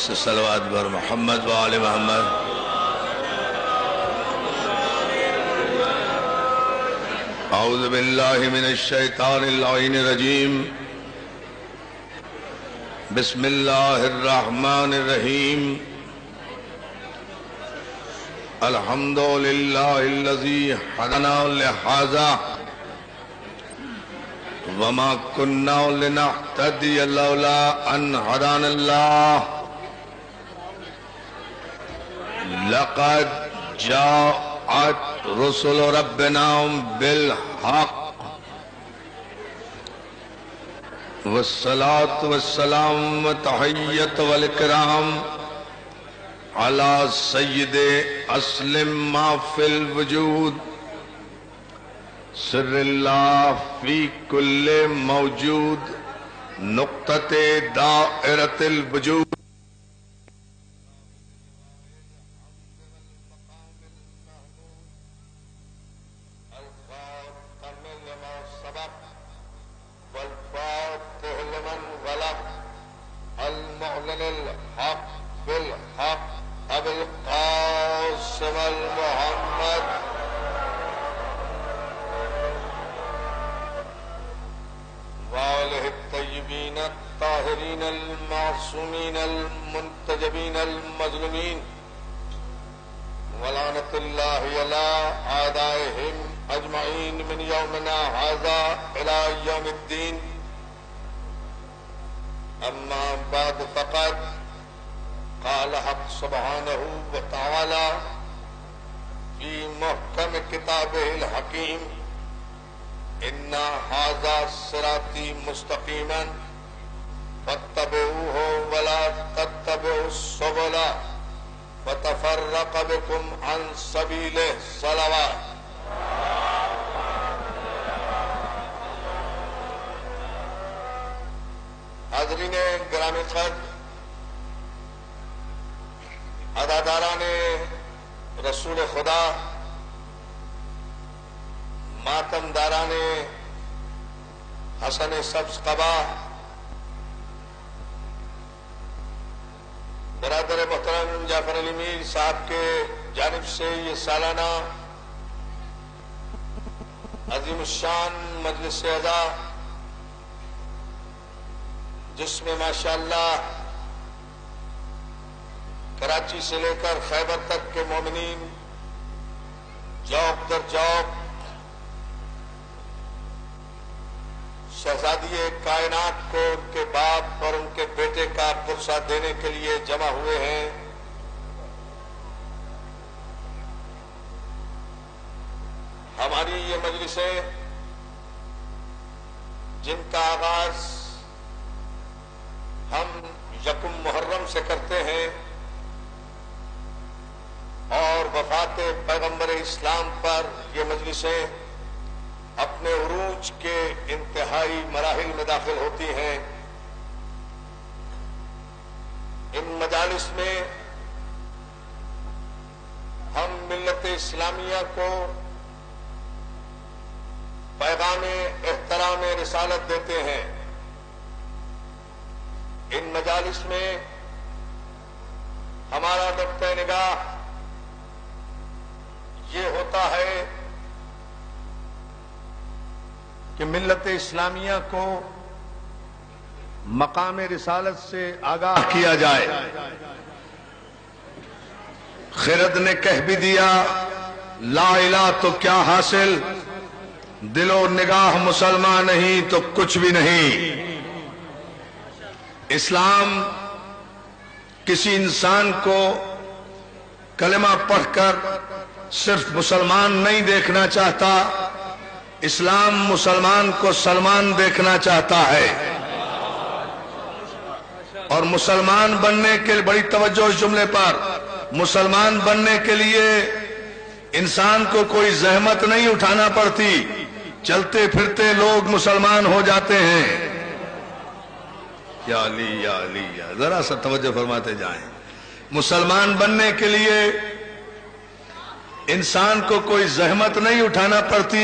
صلوات بر محمد وآل محمد. اعوذ باللہ من الشیطان اللعین الرجیم. بسم اللہ الرحمن الرحیم. الحمد للہ الذی ہدانا لہذا وما كنا لنهتدي لولا ان هدانا الله. لقد جاءت رسل ربنا بالحق والصلاة والسلام والتحية والإكرام على سيد أسلم ما في الوجود سر اللہ فی کل موجود نقطۃ دائرۃ الوجود. المعصومين المنتجبين المظلومين ولعنة الله على أعدائهم أجمعين من يومنا هذا إلى يوم الدين. أما بعد فقد قال حق سبحانه وتعالى في محكم كتابه الحكيم إن هذا صراطي مستقيما فاتبعوه ولا تتبعوا السبل فتفرق بكم عن سبيله. صلوات. حاضرین گرامی قدر، عزاداران رسول خدا، ماتم داران حسن سبز قبا، برادر محترم جعفر علی میر صاحب کے جانب سے یہ سالانہ عظیم الشان مجلس عزا، جس میں ماشاءاللہ کراچی سے لے کر خیبر تک کے مومنین جوق در جوق شہزادی کائنات کو ان کے باپ اور ان کے بیٹے کا پرسہ دینے کے لیے جمع ہوئے ہیں. ہماری یہ مجلسیں جن کا آغاز ہم یکم محرم سے کرتے ہیں اور وفات پیغمبر اسلام پر یہ مجلسیں اپنے عروج کے انتہائی مراحل میں داخل ہوتی ہیں، ان مجالس میں ہم ملت اسلامیہ کو پیغام احترام رسالت دیتے ہیں. ان مجالس میں ہمارا نقطہ نگاہ یہ ہوتا ہے کہ ملت اسلامیہ کو مقام رسالت سے آگاہ کیا جائے. خرد نے کہہ بھی دیا لا الہ تو کیا حاصل، دل و نگاہ مسلمان نہیں تو کچھ بھی نہیں. اسلام کسی انسان کو کلمہ پڑھ کر صرف مسلمان نہیں دیکھنا چاہتا، اسلام مسلمان کو سلمان دیکھنا چاہتا ہے. اور مسلمان بننے کے بڑی توجہ اس جملے پر، مسلمان بننے کے لیے انسان کو کوئی زحمت نہیں اٹھانا پڑتی، چلتے پھرتے لوگ مسلمان ہو جاتے ہیں. یا علی یا علی یا، ذرا سا توجہ فرماتے جائیں. مسلمان بننے کے لیے انسان کو کوئی زحمت نہیں اٹھانا پڑتی،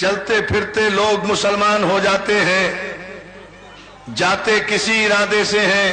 چلتے پھرتے لوگ مسلمان ہو جاتے ہیں. جاتے کسی ارادے سے ہیں،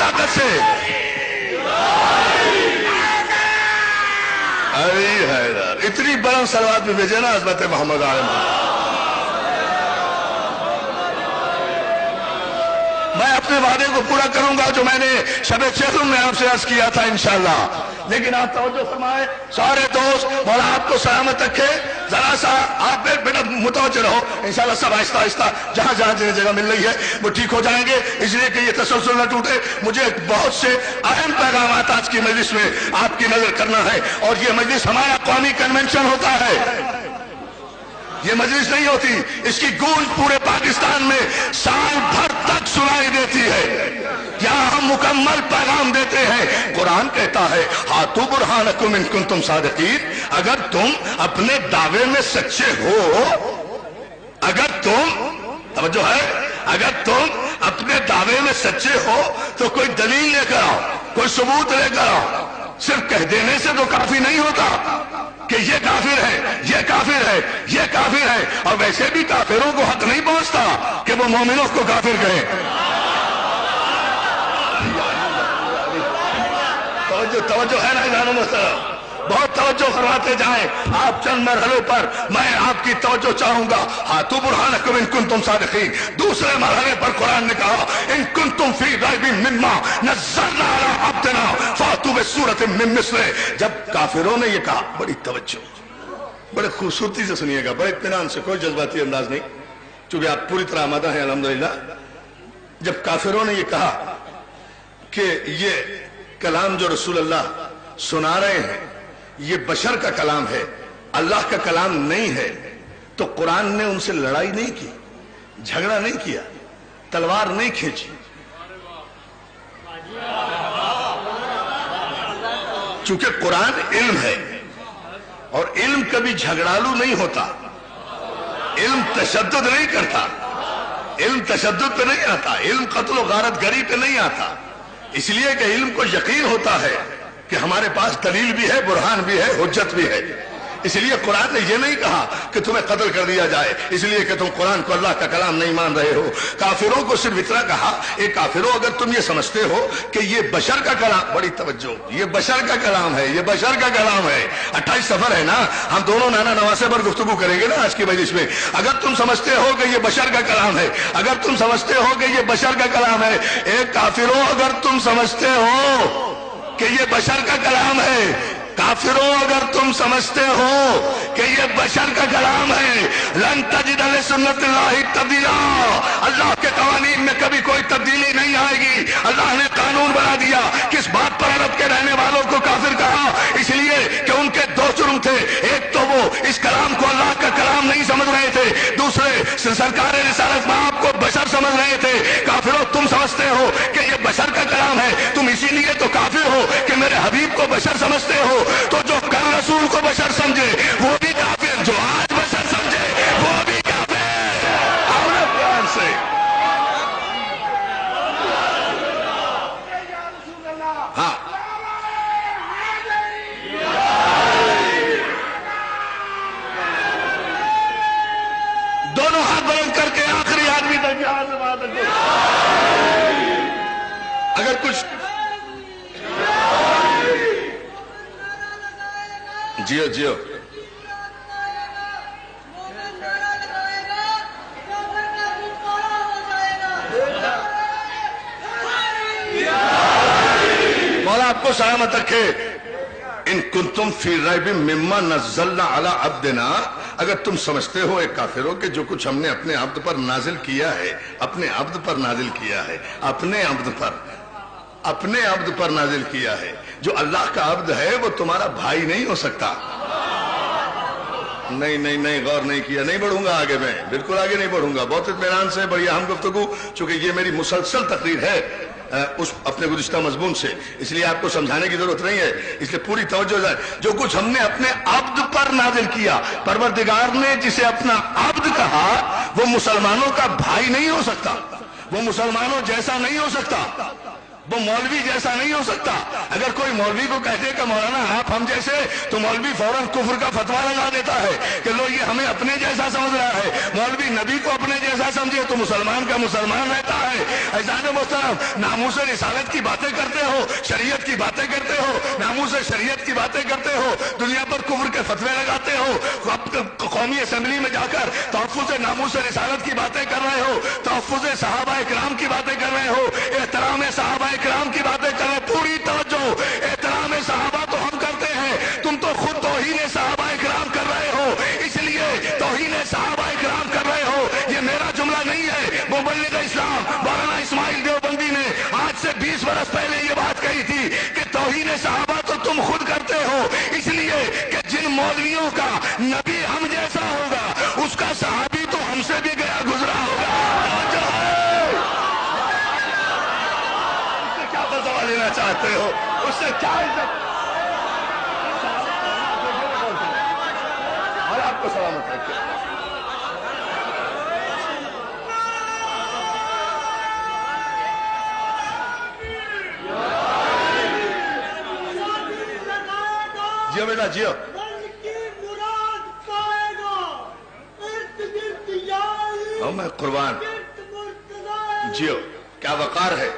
طاقت سے ارے حیدر اتنی بلند صلوات بھی بھیجے نا حضرت محمد عالم. میں اپنے وعدے کو پورا کروں گا جو میں نے شب چہرم میں آپ سے عرض کیا تھا انشاءاللہ. لیکن آپ توجہ فرمائیں سارے دوست، مولا آپ کو سلامت رکھے. ذرا سا آپ بیٹا متوجہ رہو، انشاءاللہ سب آہستہ آہستہ جہاں جہاں جگہ جگہ مل رہی ہے وہ ٹھیک ہو جائیں گے، اس لیے کہ یہ تسلسل نہ ٹوٹے. مجھے بہت سے اہم پیغامات آج کی مجلس میں آپ کی نظر کرنا ہے. اور یہ مجلس ہمارا قومی کنونشن ہوتا ہے، یہ مجلس نہیں ہوتی. اس کی گونج پورے پاکستان میں سال بھر تک سنائی دیتی ہے. یہاں ہم مکمل پیغام دیتے ہیں. قرآن کہتا ہے ہاتھو برہانکم ان کنتم صادقین، اگر تم اپنے دعوے میں سچے ہو، اگر تم توجہ ہے، اگر تم اپنے دعوے میں سچے ہو تو کوئی دلیل لے کر آؤ، کوئی ثبوت لے کر آؤ. صرف کہہ دینے سے تو کافی نہیں ہوتا کہ یہ کافر ہے، یہ کافر ہے، یہ کافر ہے. اور ویسے بھی کافروں کو حق نہیں پہنچتا کہ وہ مومنوں کو کافر کہیں. توجہ ہے نا جانو محترم، بہت توجہ فرماتے جائیں. آپ چند مرحلوں پر میں آپ کی توجہ چاہوں گا. ہاتھو برہانکم ان کنتم صادقین. دوسرے مرحلے پر قرآن نے کہا ان کنتم فی ریب مما نزلنا علی عبدنا فاتوا بسورۃ من مثلہ. جب کافروں نے یہ کہا، بڑی توجہ، بڑے خوبصورتی سے سنیے گا، بڑے اطمینان سے، کوئی جذباتی انداز نہیں، چونکہ آپ پوری طرح آمادہ ہیں الحمدللہ. جب کافروں نے یہ کہا کہ یہ کلام جو رسول اللہ سنا رہے ہیں یہ بشر کا کلام ہے، اللہ کا کلام نہیں ہے، تو قرآن نے ان سے لڑائی نہیں کی، جھگڑا نہیں کیا، تلوار نہیں کھینچی. چونکہ قرآن علم ہے اور علم کبھی جھگڑالو نہیں ہوتا، علم تشدد نہیں کرتا، علم تشدد پہ نہیں آتا، علم قتل و غارت گری پہ نہیں آتا. اس لیے کہ علم کو یقین ہوتا ہے کہ ہمارے پاس دلیل بھی ہے، برہان بھی ہے، حجت بھی ہے. اس لیے قرآن نے یہ نہیں کہا کہ تمہیں قتل کر دیا جائے اس لیے کہ تم قرآن کو اللہ کا کلام نہیں مان رہے ہو. کافروں کو صرف اتنا کہا اے کافروں اگر تم یہ سمجھتے ہو کہ یہ بشر کا کلام، بڑی توجہ، یہ بشر کا کلام ہے، یہ بشر کا کلام ہے. 28 سفر ہے نا، ہم دونوں نانا نواسے پر گفتگو کریں گے نا آج کی مجلس میں. اگر تم سمجھتے ہو کہ یہ بشر کا کلام ہے، اگر تم سمجھتے ہو کہ یہ بشر کا کلام ہے، اے کافروں اگر تم سمجھتے ہو کہ یہ بشر کا کلام ہے، کافروں اگر تم سمجھتے ہو کہ یہ بشر کا کلام ہے، لن تجد لسنت اللہ تبدیلا، اللہ کے قوانین میں کبھی کوئی تبدیلی نہیں آئے گی. اللہ نے قانون بنا دیا. کس بات پر عرب کے رہنے والوں کو کافر کہا؟ اس لیے کہ ان کے دو جرم تھے. ایک تو وہ اس کلام کو اللہ کا کلام نہیں سمجھ رہے تھے، دوسرے سرکار رسالت میں آپ کو بشر سمجھ رہے تھے. کافروں تم سمجھتے ہو کہ یہ بشر کا کلام ہے، تم اسی لیے تو کافر ہو کہ میرے حبیب کو بشر سمجھتے ہو. تو جو کل رسول کو بشر سمجھے وہ بھی کافر، جو آج بشر سمجھے وہ بھی کافر. اپنے پیار سے ہاں دونوں ہاتھ بلند کر کے آخری آدمی تک یہاں سے بات کرو. اگر کچھ جیو جیو مولا آپ کو سلامت رکھے. ان کنتم فی ریب مما نزلنا علی عبدنا، اگر تم سمجھتے ہو اے کافروں کہ جو کچھ ہم نے اپنے عبد پر نازل کیا ہے، اپنے عبد پر نازل کیا ہے، اپنے عبد پر نازل کیا ہے، جو اللہ کا عبد ہے وہ تمہارا بھائی نہیں ہو سکتا. نہیں غور نہیں کیا. نہیں بڑھوں گا آگے، میں بالکل آگے نہیں بڑھوں گا. بہت اطمینان سے بڑی اہم گفتگو، چونکہ یہ میری مسلسل تقریر ہے اس اپنے گزشتہ مضمون سے، اس لیے آپ کو سمجھانے کی ضرورت نہیں ہے. اس لیے پوری توجہ جائے. جو کچھ ہم نے اپنے عبد پر نازل کیا، پروردگار نے جسے اپنا عبد کہا وہ مسلمانوں کا بھائی نہیں ہو سکتا، وہ مسلمانوں جیسا نہیں ہو سکتا. وہ مولوی جیسا نہیں ہو سکتا. اگر کوئی مولوی کو کہتے کہ مولانا آپ ہم جیسے, تو مولوی فوراً کفر کا فتویٰ لگا دیتا ہے کہ لو یہ ہمیں اپنے جیسا سمجھ رہا ہے. مولوی نبی کو اپنے جیسا سمجھے تو مسلمان کا مسلمان رہتا ہے. عزیزان محترم, ناموس رسالت کی باتیں کرتے ہو, شریعت کی باتیں کرتے ہو, ناموس شریعت کی باتیں کرتے ہو, دنیا پر کفر کے فتوے لگاتے ہو, قومی اسمبلی میں جا کر تحفظ ناموس رسالت کی باتیں کر رہے ہو, تحفظ صحابہ اکرام کی باتیں کر رہے ہو, احترام صحابہ اکرام کی باتیں کر رہے ہیں. پوری توجہ, احترام صحابہ تو ہم کرتے ہیں, تم تو خود توہین صحابہ اکرام کر رہے ہو, اس لیے توہین صحابہ اکرام کر رہے ہو. یہ میرا جملہ نہیں ہے, مبلغ اسلام مولانا اسماعیل دیوبندی نے آج سے 20 برس پہلے یہ بات کہی تھی کہ توہین صحابہ تو تم خود کرتے ہو, اس لیے کہ جن مولویوں کا نبی ہم جیسا ہوگا اس کا صحابی تو ہم سے بھی گیا گزرا ہوگا. کیا بدوا لینا چاہتے ہو, اس سے کیا عزت. اور آپ کو سلامت رکھے. جیو بیٹا جیو. میں قربان. جیو, کیا وقار ہے.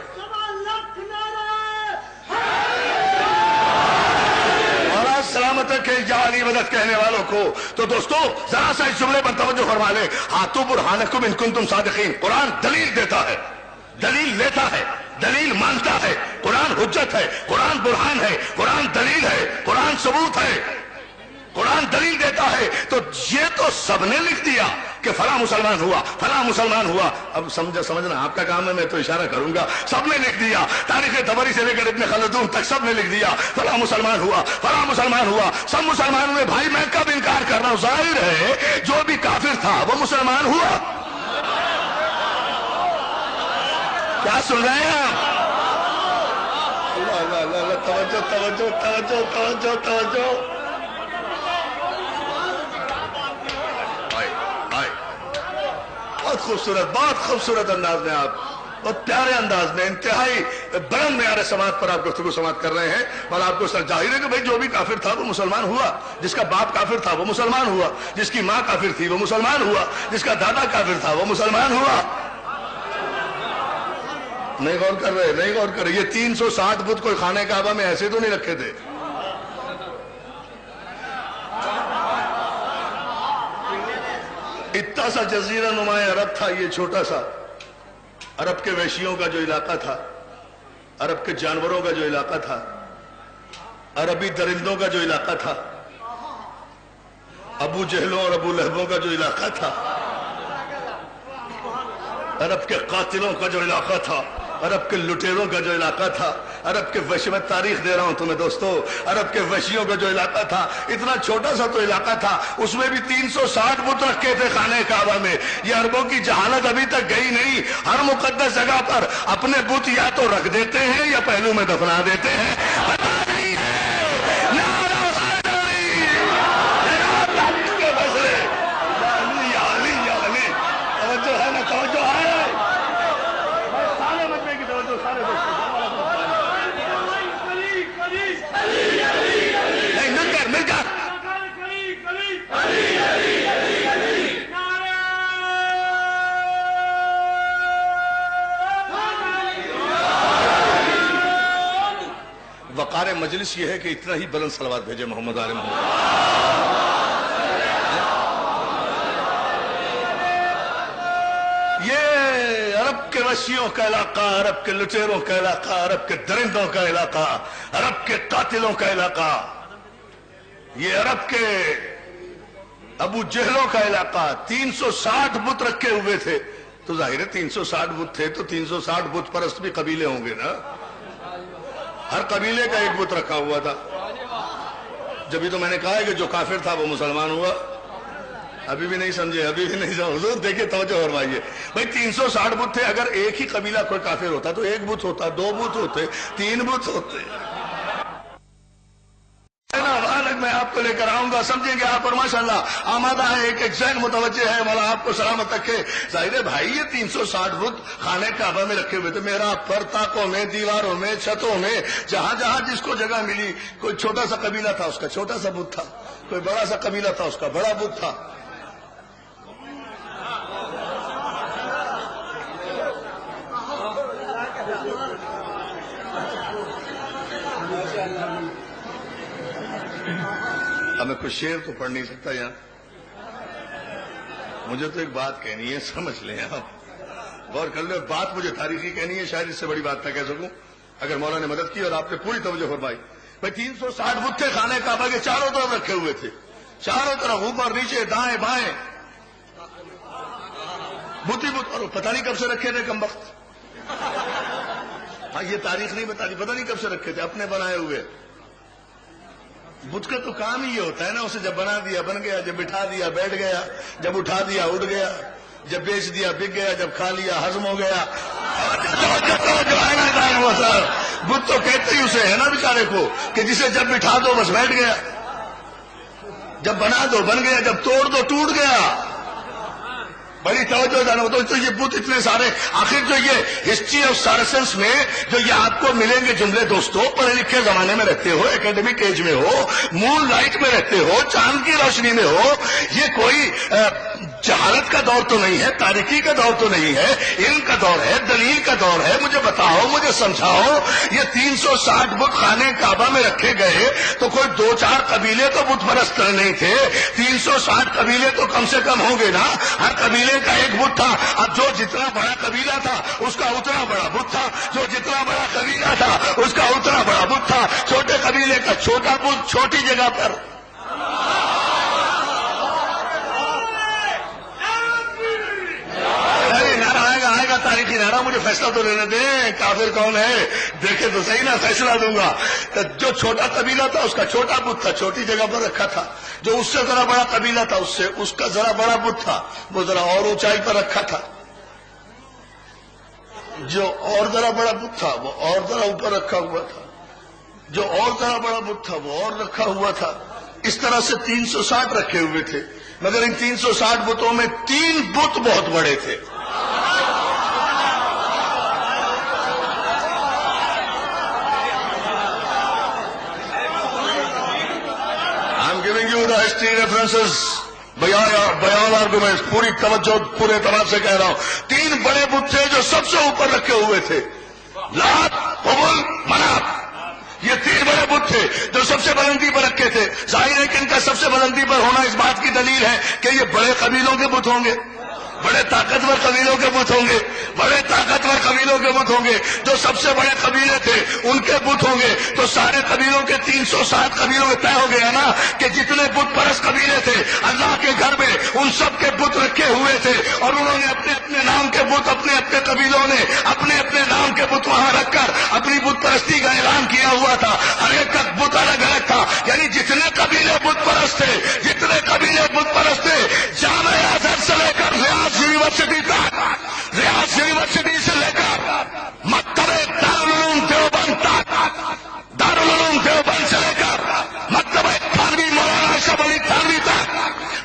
اور سلامت رکھے جعلی مدد کہنے والوں کو. تو دوستو ذرا سا اس جملے پر توجہ فرما لے. ہاتھوں برہانکم ان کنتم صادقین. قرآن دلیل دیتا ہے, دلیل لیتا ہے, دلیل مانتا ہے. قرآن حجت ہے, قرآن برہان ہے, قرآن دلیل ہے, قرآن ثبوت ہے, قرآن دلیل دیتا ہے. تو یہ تو سب نے لکھ دیا کہ فلاں مسلمان ہوا, فلاں مسلمان ہوا. اب سمجھنا آپ کا کام ہے, میں تو اشارہ کروں گا. سب نے لکھ دیا, تاریخ طبری سے لے کر ابن خلدون تک سب نے لکھ دیا فلاں مسلمان ہوا, فلاں مسلمان ہوا. سب مسلمان ہوئے. بھائی میں کب انکار کر رہا ہوں, ظاہر ہے جو بھی کافر تھا وہ مسلمان ہوا. کیا سن رہے ہیں آپ. اللہ اللہ اللہ, توجہ توجہ توجہ توجہ توجہ. بہت خوبصورت, بہت خوبصورت انداز میں آپ, بہت پیارے انداز میں, انتہائی بلند معیار سماعت پر آپ گفتگو سماعت کر رہے ہیں. اور آپ کو سر ظاہر ہے کہ بھئی جو بھی کافر تھا وہ مسلمان ہوا. جس کا باپ کافر تھا وہ مسلمان ہوا, جس کی ماں کافر تھی وہ مسلمان ہوا, جس کا دادا کافر تھا وہ مسلمان ہوا. نہیں غور کر رہے, نہیں غور کر رہے. یہ 360 بت کوئی خانہ کعبہ میں ایسے تو نہیں رکھے تھے. اتنا سا جزیرہ نمایاں عرب تھا, یہ چھوٹا سا عرب کے وحشیوں کا جو علاقہ تھا, عرب کے جانوروں کا جو علاقہ تھا, عربی درندوں کا جو علاقہ تھا, ابو جہلوں اور ابو لہبوں کا جو علاقہ تھا, عرب کے قاتلوں کا جو علاقہ تھا, عرب کے لٹیروں کا جو علاقہ تھا, عرب کے وحشی, میں تاریخ دے رہا ہوں تمہیں دوستو, عرب کے وحشیوں کا جو علاقہ تھا, اتنا چھوٹا سا تو علاقہ تھا, اس میں بھی 360 بت رکھے تھے خانہ کعبہ میں. یہ عربوں کی جہالت ابھی تک گئی نہیں. ہر مقدس جگہ پر اپنے بت یا تو رکھ دیتے ہیں یا پہلو میں دفنا دیتے ہیں. پتہ نہیں ہے. توجہ ہے نا, توجہ ہے. وقار مجلس یہ ہے کہ اتنا ہی بلند صلوات بھیجے محمد آل محمد. یہ عرب کے وحشیوں کا علاقہ, عرب کے لٹیروں کا علاقہ, عرب کے درندوں کا علاقہ, عرب کے قاتلوں کا علاقہ, یہ عرب کے ابو جہلوں کا علاقہ. 360 بت رکھے ہوئے تھے. تو ظاہر ہے 360 بت تھے تو 360 بت پرست بھی قبیلے ہوں گے نا. ہر قبیلے کا ایک بت رکھا ہوا تھا. جبھی تو میں نے کہا ہے کہ جو کافر تھا وہ مسلمان ہوا. ابھی بھی نہیں سمجھے, ابھی بھی نہیں سمجھے. حضور دیکھیں توجہ فرمائیے. بھئی 360 بت تھے, اگر ایک ہی قبیلہ کوئی کافر ہوتا تو ایک بت ہوتا, 2 بت ہوتے, 3 بت ہوتے. میں آپ کو لے کر آؤں گا, سمجھیں گے آپ, اور ماشاءاللہ آمادہ ہے, ایک ذہن متوجہ ہے, مولا آپ کو سلامت رکھے. ظاہر بھائی یہ 360 بت خانہ کعبہ میں رکھے ہوئے تھے, میرا پر تاکوں میں, دیواروں میں, چھتوں میں, جہاں جہاں جس کو جگہ ملی. کوئی چھوٹا سا قبیلہ تھا اس کا چھوٹا سا بت تھا, کوئی بڑا سا قبیلہ تھا اس کا بڑا بت تھا. اب میں کچھ شعر تو پڑھ نہیں سکتا یہاں, مجھے تو ایک بات کہنی ہے, سمجھ لیں آپ, غور کر لیں. بات مجھے تاریخی کہنی ہے, شاید اس سے بڑی بات نہ کہہ سکوں اگر مولا نے مدد کی اور آپ نے پوری توجہ فرمائی. بھائی 360 بت تھے خانہ کعبہ کے چاروں طرف رکھے ہوئے تھے, چاروں طرف, اوپر نیچے دائیں بائیں, بت ہی بت. اور پتہ نہیں کب سے رکھے تھے کمبخت, ہاں یہ تاریخ نہیں بتا دی, پتہ نہیں کب سے رکھے تھے, اپنے بنائے ہوئے. بت کا تو کام ہی یہ ہوتا ہے نا, اسے جب بنا دیا بن گیا, جب بٹھا دیا بیٹھ گیا, جب اٹھا دیا اٹھ گیا, جب بیچ دیا بک گیا, جب کھا لیا ہضم ہو گیا. بت تو کہتے ہی اسے ہے نا بیچارے کو کہ جسے جب بٹھا دو بس بیٹھ گیا, جب بنا دو بن گیا, جب توڑ دو ٹوٹ گیا. بڑی توجہ جانا ہوتا. تو یہ بت اتنے سارے, آخر جو یہ ہسٹری آف سارسنس میں جو یہ آپ کو ملیں گے جملے دوستوں, پڑھے لکھے زمانے میں رہتے ہو, اکیڈمک ایج میں ہو, مون لائٹ میں رہتے ہو, چاند کی روشنی میں ہو, یہ کوئی جہالت کا دور تو نہیں ہے, تاریکی کا دور تو نہیں ہے, علم کا دور ہے, دلیل کا دور ہے. مجھے بتاؤ, مجھے سمجھاؤ, یہ 360 بت خانہ کعبہ میں رکھے گئے تو کوئی 2-4 قبیلے تو بت پرست نہیں تھے, 360 قبیلے تو کم سے کم ہوں گے نا. ہر قبیلے کا ایک بت تھا. اب جو جتنا بڑا قبیلہ تھا اس کا اتنا بڑا بت تھا, جو جتنا بڑا قبیلہ تھا اس کا اتنا بڑا بت تھا. چھوٹے قبیلے کا چھوٹا بت چھوٹی جگہ پر. آئے گا تاریخی نعرہ, مجھے فیصلہ تو لینے دیں, کافر کون ہے دیکھے تو صحیح نا, فیصلہ دوں گا. جو چھوٹا قبیلہ تھا اس کا چھوٹا بت تھا, چھوٹی جگہ پر رکھا تھا. جو اس سے ذرا بڑا قبیلہ تھا اس کا ذرا بڑا بت تھا, وہ ذرا اور اونچائی پر رکھا تھا. جو اور ذرا بڑا بت تھا وہ اور ذرا اوپر رکھا ہوا تھا. جو اور ذرا بڑا بت تھا وہ اور رکھا ہوا تھا. اس طرح سے 360 رکھے ہوئے تھے, مگر ان 360 بتوں میں 3 بت بہت بڑے تھے. giving you the history references, بیان آرگومنٹس, پوری توجہ پورے اعتماد سے کہہ رہا ہوں. 3 بڑے بت تھے جو سب سے اوپر رکھے ہوئے تھے, لات, حبل, منات. یہ 3 بڑے بت تھے جو سب سے بلندی پر رکھے تھے. ظاہر ہے کہ ان کا سب سے بلندی پر ہونا اس بات کی دلیل ہے کہ یہ بڑے قبیلوں کے بت ہوں گے, بڑے طاقتور قبیلوں کے بت ہوں گے, بڑے طاقتور قبیلوں کے بت ہوں گے. جو سب سے بڑے قبیلے تھے ان کے بت ہوں گے. تو سارے قبیلوں کے 360 قبیلوں میں طے ہو گیا نا کہ جتنے بت پرست قبیلے تھے اللہ کے گھر میں ان سب کے بت رکھے ہوئے تھے, اور انہوں نے اپنے اپنے نام کے بت, اپنے اپنے قبیلوں نے اپنے اپنے نام کے بت وہاں رکھ کر اپنی بت پرستی کا اعلان کیا ہوا تھا. ہر ایک کا بت الگ الگ تھا. یعنی جتنے قبیلے بت پرست تھے, جتنے قبیلے بت پرست تھے, جامع ازہر سے لے کر یونیورسٹی تک, ریاض یونیورسٹی سے لے کر مکتب دارالعلوم دیوبند تک, دارالعلوم دیوبند سے لے کر مکتب تھانوی مولانا اشرف علی تھانوی تک,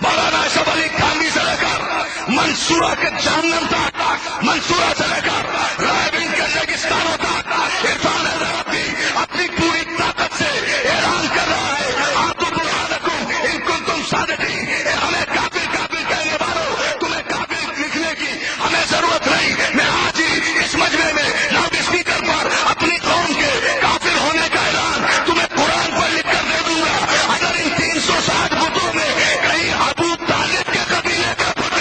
مولانا اشرف علی تھانوی سے لے کر منصورہ کے جہنم تک, منصورہ سے لے کر رائے کے ریگستانوں تک, عرفان ربی اپنی پوری طاقت سے اعلان کر رہا ہے, آتو برہانکم ان کنتم صادقین. ہمیں کافر کافر کہنے والوں, تمہیں کافر لکھنے کی ہمیں ضرورت نہیں. میں آج ہی اس مجمع میں لاؤڈ اسپیکر پر اپنی قوم کے کافر ہونے کا اعلان تمہیں قرآن پر لکھ کر دے دوں گا. اگر ان 360 بتوں میں کہیں ابو طالب کے قبیلے کا بت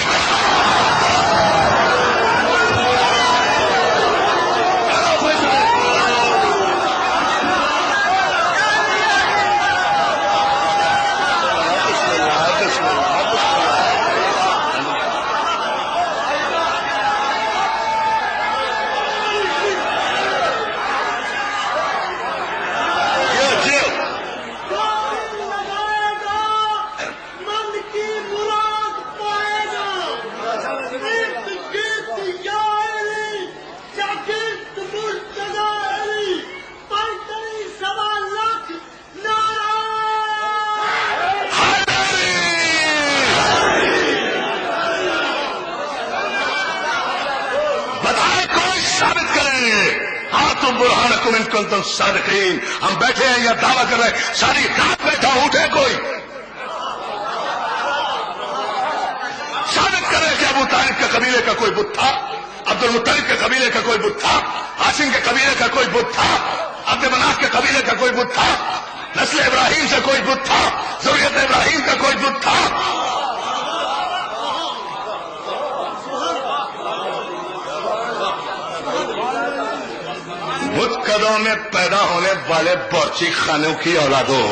برہانکم ان کنتم صادقین. ہم بیٹھے ہیں یا دعویٰ کر رہے ہیں؟ ساری رات بیٹھا اٹھے کوئی ثابت کرے کہ ابو طالب کے قبیلے کا کوئی بت تھا، عبد المطلب کے قبیلے کا کوئی بت تھا، ہاشم کے قبیلے کا کوئی بت تھا، عبد مناف کے قبیلے کا کوئی بت تھا، نسل ابراہیم سے کوئی بت تھا، ذریت ابراہیم کا کوئی بت تھا. بت قدوں میں پیدا ہونے والے بورچی خانوں کی اولادوں،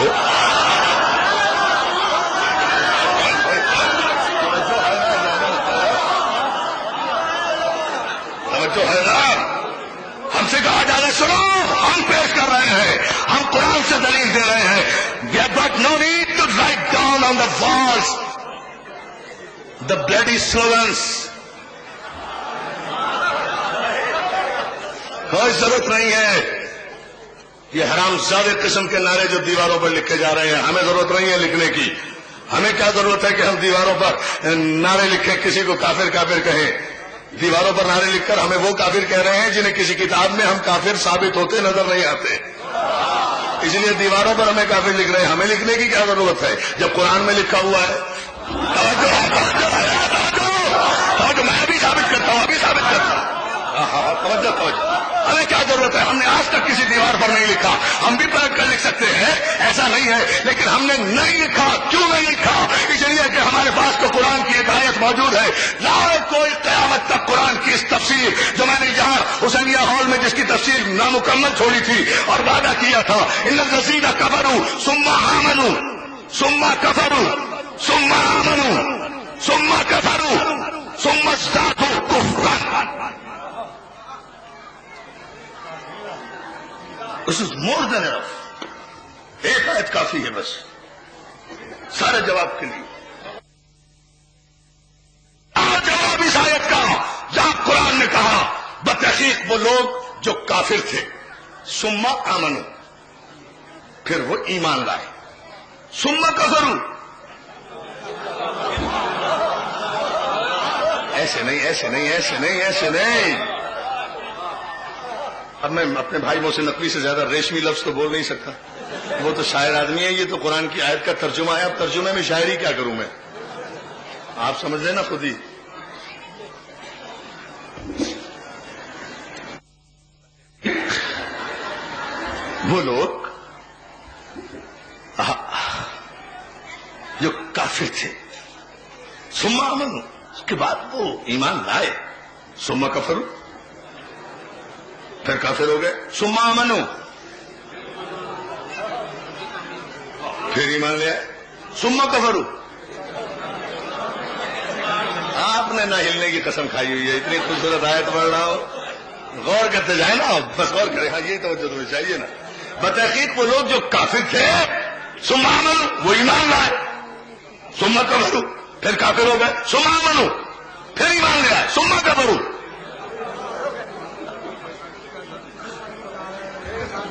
جو ہے نا، ہم سے کہا جا رہا ہے سنو، ہم پیش کر رہے ہیں، ہم قرآن سے دلیل دے رہے ہیں. We have got no need to write down on the walls the bloody slogans. کوئی ضرورت نہیں ہے یہ حرام زادہ قسم کے نعرے جو دیواروں پر لکھے جا رہے ہیں. ہمیں ضرورت نہیں ہے لکھنے کی. ہمیں کیا ضرورت ہے کہ ہم دیواروں پر نعرے لکھیں، کسی کو کافر کافر کہیں؟ دیواروں پر نعرے لکھ کر ہمیں وہ کافر کہہ رہے ہیں جنہیں کسی کتاب میں ہم کافر ثابت ہوتے نظر نہیں آتے. اس لیے دیواروں پر ہمیں کافر لکھ رہے ہیں. ہمیں لکھنے کی کیا ضرورت ہے جب قرآن میں لکھا ہوا ہے؟ توجہ، میں بھی ثابت کرتا ہوں، ابھی ثابت کرتا ہوں. توجہ، ہمیں کیا ضرورت ہے؟ ہم نے آج تک کسی دیوار پر نہیں لکھا. ہم بھی پلٹ کر لکھ سکتے ہیں، ایسا نہیں ہے، لیکن ہم نے نہیں لکھا. کیوں نہیں لکھا؟ اس لیے کہ ہمارے پاس تو قرآن کی ایک آیت موجود ہے. لا کوئی قیامت تک قرآن کی اس تفسیر جو میں نے یہاں حسینیہ ہال میں جس کی تفسیر نامکمل چھوڑی تھی اور وعدہ کیا تھا، ان الذین کفروا ثم آمنوا ثم کفروا ثم آمنوا ثم کفروا ثم ازدادوا کفرا. This is more than enough. ایک آیت کافی ہے بس سارے جواب کے لیے. جواب اس آیت کا جہاں قرآن نے کہا بتحقیق وہ لوگ جو کافر تھے، ثم آمنوا، پھر وہ ایمان لائے، ثم کفروا. ایسے نہیں، ایسے نہیں، ایسے نہیں، ایسے نہیں. اب میں اپنے بھائی محسن نقوی سے زیادہ ریشمی لفظ تو بول نہیں سکتا، وہ تو شاعر آدمی ہے. یہ تو قرآن کی آیت کا ترجمہ ہے. اب ترجمے میں شاعری کیا کروں میں؟ آپ سمجھ لیں نا خود ہی. وہ لوگ جو کافر تھے، ثم آمنوا، اس کے بعد وہ ایمان لائے، ثم کفروا، پھر کافر ہو گئے، ثم آمنوا، پھر ایمان لے آئے، ثم کفروا. آپ نے نہ ہلنے کی قسم کھائی ہوئی ہے. اتنی خوبصورت آیت پڑھ رہا ہو، غور کرتے جائیں نا، بس غور کریں. ہاں یہ توجہ تمہیں چاہیے نا. بتحقیق وہ لوگ جو کافر تھے، ثم آمنوا، وہ ایمان لائے، ثم کفروا، پھر کافر ہو گئے، ثم آمنوا، پھر ایمان لے آئے، ثم کفروا.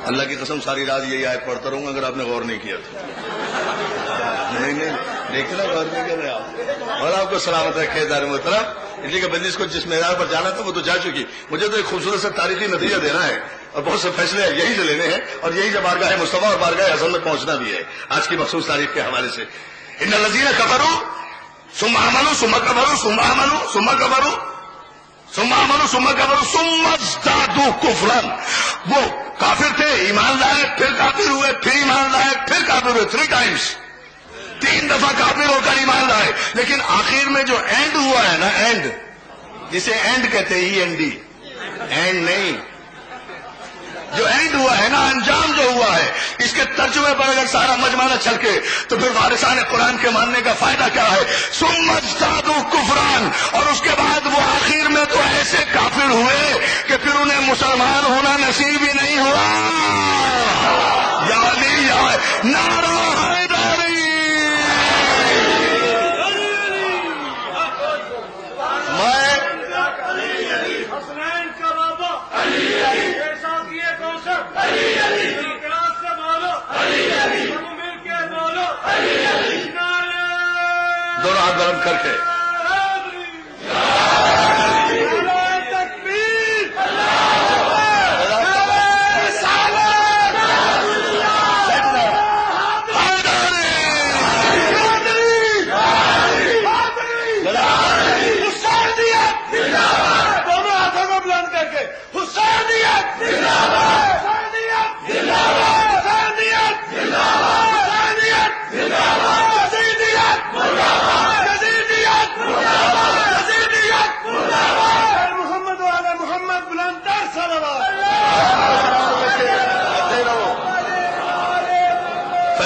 اللہ کی قسم ساری رات یہی آیت پڑھتا رہوں گا اگر آپ نے غور نہیں کیا تو. نہیں دیکھنا، غور نہیں کر رہے آپ. اور آپ کو سلامت رکھے دار محترم. اس لیے کہ بندی کو جس معیار پر جانا تھا وہ تو جا چکی. مجھے تو ایک خوبصورت سے تاریخی نتیجہ دینا ہے اور بہت سے فیصلے یہی سے لینے ہیں اور یہی سے بارگاہ مصطفیٰ اور بارگاہ حسن میں پہنچنا بھی ہے آج کی مخصوص تاریخ کے حوالے سے. ان الذین کفروا ثم آمنوا ثم کفروا ثم آمنوا ثم کفروا ثم آمنوا ثم کفروا ثم ازدادوا کفرا. وہ کافر تھے، ایمان لائے، پھر کافر ہوئے، پھر ایمان لائے، پھر کافر ہوئے. 3 times، 3 دفعہ کافر ہو کر ایمان لائے. لیکن آخر میں جو اینڈ ہوا ہے نا، اینڈ جسے اینڈ کہتے ہیں، END، اینڈ نہیں، جو اینڈ ہوا ہے نا، انجام جو ہوا ہے، اس کے ترجمے پر اگر سارا مجمع نہ چھلکے تو پھر وارثان قرآن کے ماننے کا فائدہ کیا ہے؟ ثم ازدادوا کفران. اور اس کے بعد وہ آخر میں تو ایسے کافر ہوئے کہ پھر انہیں مسلمان ہونا نصیب ہی نہیں ہوا. یا علی یا نعرہ حیدری. دونوں ہاتھ بلند کر کے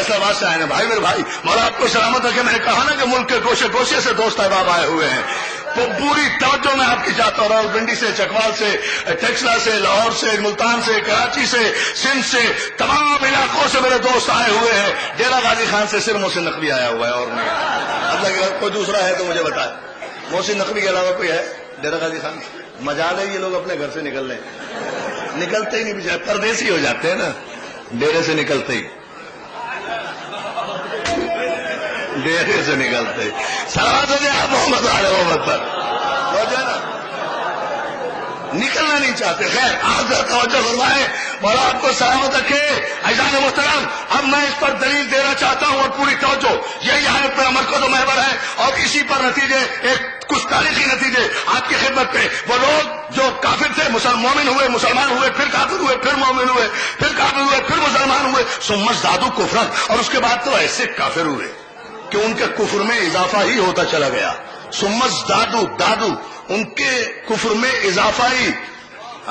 فیصلہ آباد سے آئے ہیں بھائی میرے بھائی، مولا آپ کو سلامت رکھے. میں نے کہا نا کہ ملک کے گوشے گوشے سے دوست احباب آئے ہوئے ہیں، تو پوری توجہ میں آپ کی چاہتا ہوں. راولپنڈی سے، چکوال سے، ٹیکسلا سے، لاہور سے، ملتان سے، کراچی سے، سندھ سے، تمام علاقوں سے میرے دوست آئے ہوئے ہیں. ڈیرہ غازی خان سے صرف محسن نقوی آیا ہوا ہے اور نہیں. اللہ کے کوئی دوسرا ہے تو مجھے بتائے. محسن نقوی کے علاوہ کوئی ہے ڈیرہ غازی خان؟ مجال ہے یہ لوگ اپنے گھر سے نکل لیں، نکلتے ہی نہیں بچارے، پردیسی ہو جاتے ہیں نا ڈیرے سے نکلتے ہی، ڈیرے سے نکلتے ہی. سلامت ہو جائے آپ محمد والے محمد پر، ہو جائے نا، نکلنا نہیں چاہتے. خیر آپ توجہ فرمائیں، مولا آپ کو سلامت رکھے. عزیزان محترم، اب میں اس پر دلیل دینا چاہتا ہوں اور پوری توجہ، یہی آیت پر مرکز و محور ہے اور اسی پر نتیجے، ایک کچھ تاریخی نتیجے آپ کی خدمت پہ. وہ لوگ جو کافر تھے، مومن ہوئے، مسلمان ہوئے، پھر کافر ہوئے، پھر مومن ہوئے، پھر کافر ہوئے، پھر مسلمان ہوئے، ثم ازدادوا کفرا، اور اس کے بعد تو ایسے کافر ہوئے کہ ان کے کفر میں اضافہ ہی ہوتا چلا گیا. ثم ازدادوا، ان کے کفر میں اضافہ ہی،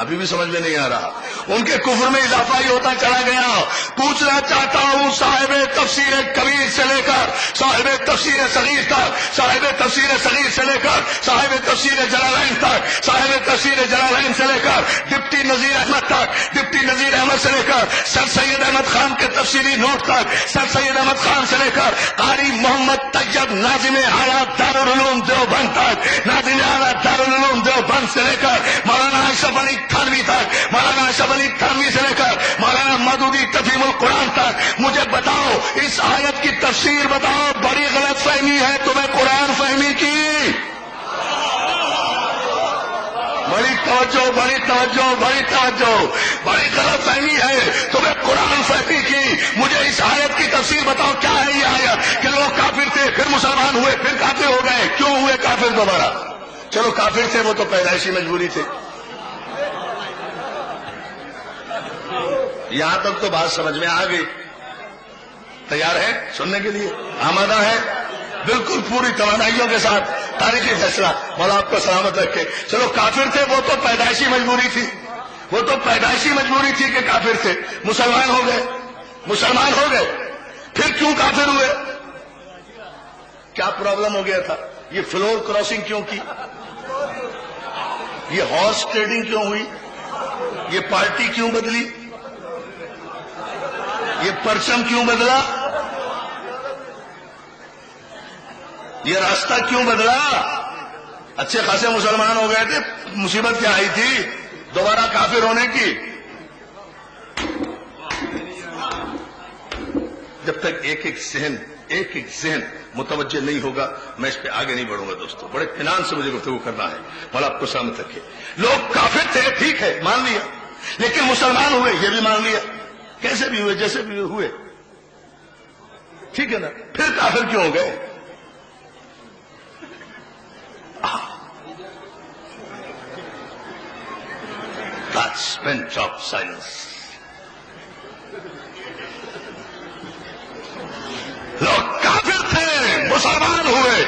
ابھی بھی سمجھ میں نہیں آ رہا، ان کے کفر میں اضافہ ہی ہوتا چلا گیا. پوچھنا چاہتا ہوں صاحب تفسیر کبیر سے لے کر صاحب تفسیر صغیر تک، صاحب تفسیر صغیر سے لے کر صاحب تفسیر جلالین تک، صاحب تفسیر جلالین سے لے کر ڈپٹی نذیر احمد تک، ڈپٹی نذیر احمد سے لے کر سر سید احمد خان کے تفسیری نوٹ تک، سر سید احمد خان سے لے کر قاری محمد طیب ناظم اعلیٰ دارالعلوم دیوبند تک، ناظم اعلیٰ دارالعلوم دیوبند سے لے کر مولانا اشرف علی تھانوی تک، مولانا اشرف علی تھانوی سے لے کر مولانا مودودی تفہیم القرآن تک، مجھے بتاؤ اس آیت کی تفسیر بتاؤ. بڑی غلط فہمی ہے تمہیں قرآن فہمی کی، بڑی توجہ، بڑی توجہ، بڑی توجہ، بڑی غلط فہمی ہے تمہیں قرآن فہمی کی. مجھے اس آیت کی تفسیر بتاؤ، کیا ہے یہ آیت کہ لوگ کافر تھے پھر مسلمان ہوئے پھر کافر ہو گئے، کیوں ہوئے کافر دوبارہ؟ چلو کافر تھے وہ تو پیدائشی مجبوری تھی. یہاں تک تو بات سمجھ میں آ گئی. تیار ہے سننے کے لیے؟ آمادہ ہے؟ بالکل پوری توانائیوں کے ساتھ. تاریخی فیصلہ، مولا آپ کو سلامت رکھے. چلو کافر تھے وہ تو پیدائشی مجبوری تھی، وہ تو پیدائشی مجبوری تھی کہ کافر تھے. مسلمان ہو گئے، مسلمان ہو گئے، پھر کیوں کافر ہوئے؟ کیا پرابلم ہو گیا تھا؟ یہ فلور کراسنگ کیوں کی؟ یہ ہارس ٹریڈنگ کیوں ہوئی؟ یہ پارٹی کیوں بدلی؟ یہ پرچم کیوں بدلا؟ یہ راستہ کیوں بدلا؟ اچھے خاصے مسلمان ہو گئے تھے، مصیبت کیا آئی تھی دوبارہ کافر ہونے کی؟ جب تک ایک ایک ذہن متوجہ نہیں ہوگا میں اس پہ آگے نہیں بڑھوں گا. دوستو بڑے اطمینان سے مجھے گفتگو کرنا ہے. مولا آپ کو سلامت رکھے. لوگ کافر تھے ٹھیک ہے مان لیا، لیکن مسلمان ہوئے یہ بھی مان لیا. کیسے بھی ہوئے، جیسے بھی ہوئے، ٹھیک ہے نا. پھر کافر کیوں ہو گئے؟ That's bench of silence. لوگ کافر تھے مسلمان ہوئے،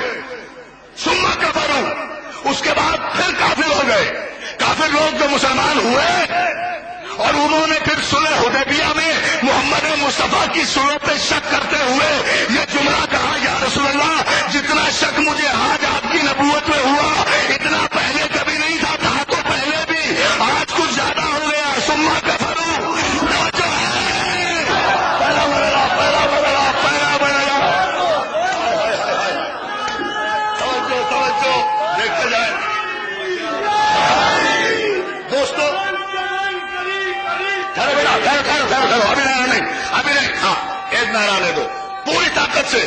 ثم کفروا، اس کے بعد پھر کافر ہو گئے. کافر لوگ جو مسلمان ہوئے اور انہوں نے پھر صلح حدیبیہ میں محمد مصطفیٰ کی صلح پہ شک کرتے ہوئے یہ جملہ کہا، یا رسول اللہ جتنا شک مجھے آج آپ کی نبوت میں ہوا اتنا پہلے کبھی نہیں تھا. کہا تو پہلے بھی، آج کچھ زیادہ ہو گیا. ثم کفروا، توجہ ہے، پہلا بدلا، پہلا بدلا، پہلا بدلا. توجہ توجہ، دیکھتے جائیں دوستو. ابھی نہیں، ہاں ایک نعرہ لے دو پوری طاقت سے.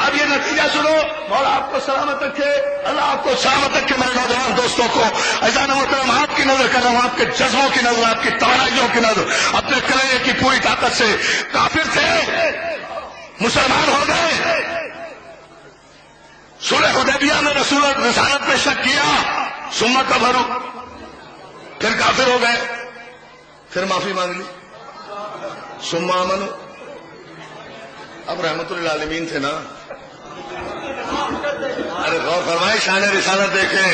اب یہ نتیجہ سنو. مولا آپ کو سلامت رکھے، اللہ آپ کو سلامت رکھے. میرے نوجوان دوستوں کو عزیزان محترم آپ کی نظر کر رہا ہوں، آپ کے جذبوں کی نظر، آپ کی توانائیوں کی نظر، اپنے کلیجے کی پوری طاقت سے. کافر تھے مسلمان ہو گئے، صلح حدیبیہ میں رسول رسالت پہ شک کیا، ثم کفروا، پھر کافر ہو گئے، پھر معافی مانگ لی، ثم آمنوا. اب رحمت للعالمین تھے نا. ارے غور فرمائے، شان رسالت دیکھیں.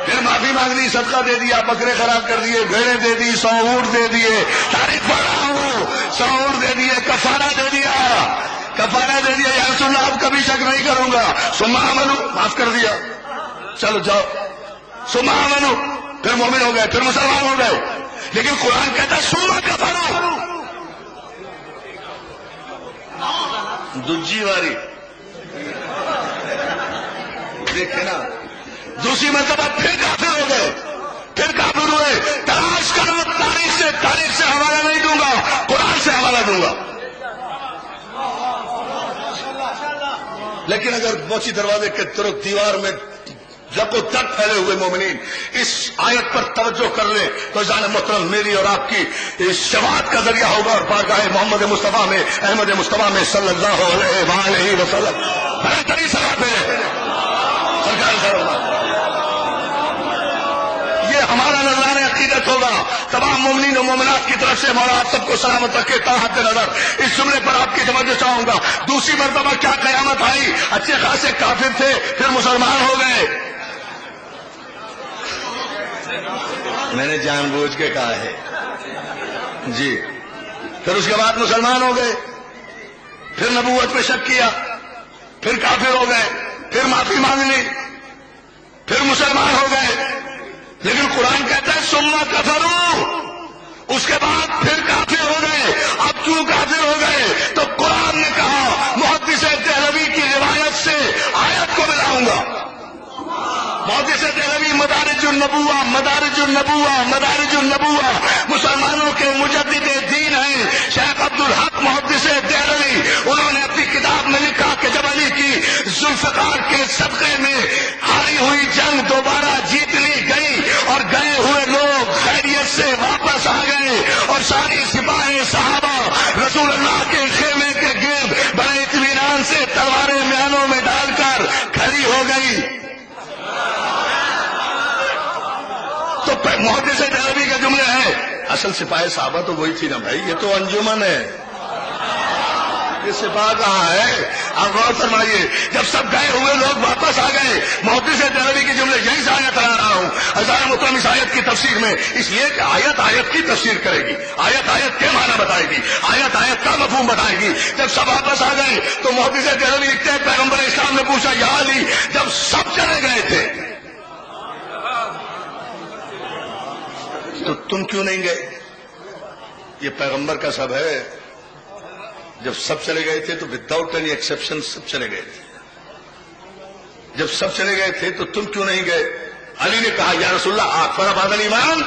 پھر معافی مانگ لی، صدقہ دے دیا، بکرے خراب کر دیے، بھیڑیں دے دی، 100 اونٹ دے دیے، تاریخ پڑھ رہا ہوں، 100 اونٹ دے دیے، کفارہ دے دیا، کفارہ دے دیا، یا رسول اللہ اب کبھی شک نہیں کروں گا، ثم آمنوا، معاف کر دیا، چلو جاؤ، ثم آمنوا، پھر مومن ہو گئے، پھر مسلمان ہو گئے. لیکن قرآن کہتا ہے ثم کفروا، دوسری باری دیکھے نا، دوسری مرتبہ پھر کافر ہو گئے، پھر کافر ہوئے. تلاش کرو تاریخ سے حوالہ نہیں دوں گا، قرآن سے حوالہ دوں گا. لیکن اگر موچی دروازے کے طرف دیوار میں لکو تک پھیلے ہوئے مومنین اس آیت پر توجہ کر لیں تو جان محترم میری اور آپ کی شفاعت کا ذریعہ ہوگا، اور بارگاہ محمد مصطفیٰ میں، احمد مصطفیٰ میں صلی اللہ علیہ وسلم بہترین صلاح ہے. یہ ہمارا نظرانہ عقیدت ہوگا. تمام مومنین و مومنات کی طرف سے مولا آپ سب کو سلامت رکھے. تاحت نظر اس جملے پر آپ کی توجہ چاہوں گا. دوسری مرتبہ کیا قیامت آئی، اچھے خاصے کافر تھے پھر مسلمان ہو گئے. میں نے جان بوجھ کے کہا ہے جی. پھر اس کے بعد مسلمان ہو گئے، پھر نبوت پہ شک کیا، پھر کافر ہو گئے، پھر معافی مانگ لی، پھر مسلمان ہو گئے. لیکن قرآن کہتا ہے ثم کفروا، اس کے بعد پھر کافر ہو گئے. اب کیوں کافر ہو گئے؟ تو قرآن نے کہا، محدث دہلوی کی روایت سے آیت کو ملاؤں گا. محدث دہلوی مدارج النبوہ مسلمانوں کے مجدد دین ہیں. شیخ عبدالحق محدث دہلوی، انہوں نے اپنی کتاب میں لکھا کہ جب علی کی ذوالفقار کے صدقے میں ہاری ہوئی جنگ دوبارہ جیت لی گئی اور گئے ہوئے لوگ خیریت سے واپس آ گئے اور ساری سپاہی صحابہ رسول اللہ کے خیمے کے گرد بڑے اطمینان سے تلواریں میانوں میں ڈال کر کھڑی ہو گئی. تو محدث دہلوی کا جملہ ہے، اصل سپاہی صحابہ تو وہی تھی نا بھائی، یہ تو انجمن ہے، یہ سپاہ کہاں ہے؟ آپ غور فرمائیے. جب سب گئے ہوئے لوگ واپس آ گئے، محدث دہلوی کے جملے یہی سے آیت لا رہا ہوں. ہزار محترم اس آیت کی تفسیر میں، اس لیے کہ آیت کی تفسیر کرے گی، آیت کے معنی بتائے گی، آیت کا مفہوم بتائے گی. جب سب واپس آ گئے تو محدث دہلوی لکھتے ہیں پیغمبر اسلام نے پوچھا یا علی، جب سب چلے گئے تھے تو تم کیوں نہیں گئے؟ یہ پیغمبر کا سب ہے. جب سب چلے گئے تھے تو وداؤٹ اینی ایکسیپشن سب چلے گئے تھے. جب سب چلے گئے تھے تو تم کیوں نہیں گئے؟ علی نے کہا یا رسول اللہ آخر بعد الایمان،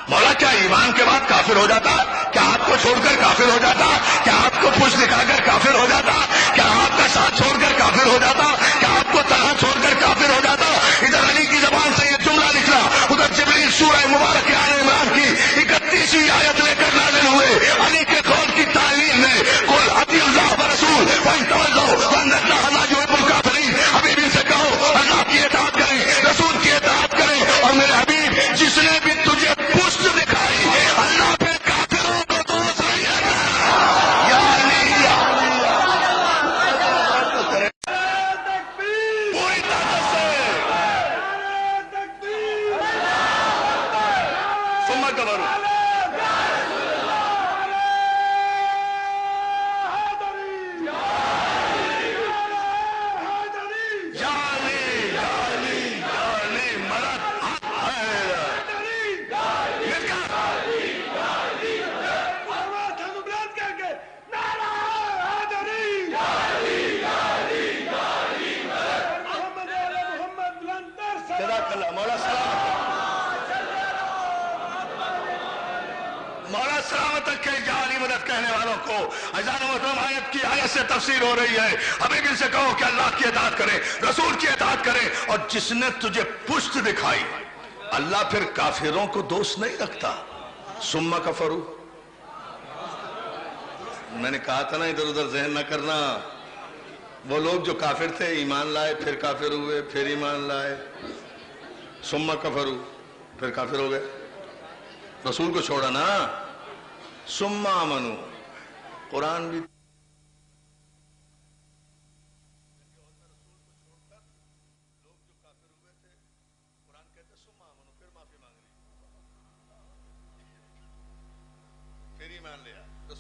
مولا کیا ایمان کے بعد کافر ہو جاتا؟ کیا آپ کو چھوڑ کر کافر ہو جاتا؟ کیا آپ کو پوچھ دکھا کر کافر ہو جاتا؟ کیا آپ کا ساتھ چھوڑ کر کافر ہو جاتا؟ کیا آپ کو تنہا چھوڑ کر کافر ہو جاتا؟ ادھر علی کی زبان سے یہ جملہ نکلا، ادھر جبریل سورہ مبارک آل عمران کی 31ویں آیت لے کر نازل ہوئے. علی کے قول کی تعلیم میں قل اطیعوا اللہ ورسول وان تولوا فان اللہ لا یحب الکافرین. حبیب ان سے کہو اللہ کی اطاعت کریں، رسول کی اطاعت کریں. اور میرے حبیب جس نے بھی تجھے پشت دکھائی اللہ پہ کافروں کو دوست نہیں ہے. یا علی پوری طرح سے ثم کفروا. مولا سلامت رکھے جعلی مدد کہنے والوں کو. اذان محترم آیت کی آیت سے تفسیر ہو رہی ہے. حبیب ان سے کہو کہ اللہ کی اطاعت کریں، رسول کی اطاعت کریں. اور جس نے تجھے پشت دکھائی، اللہ پھر کافروں کو دوست نہیں رکھتا. ثم کفروا، میں نے کہا تھا نا ادھر ادھر ذہن نہ کرنا. وہ لوگ جو کافر تھے ایمان لائے، پھر کافر ہوئے، پھر ایمان لائے. ثم کفروا، پھر کافر ہو گئے، رسول کو چھوڑا نا. ثم آمنوا، قرآن بھی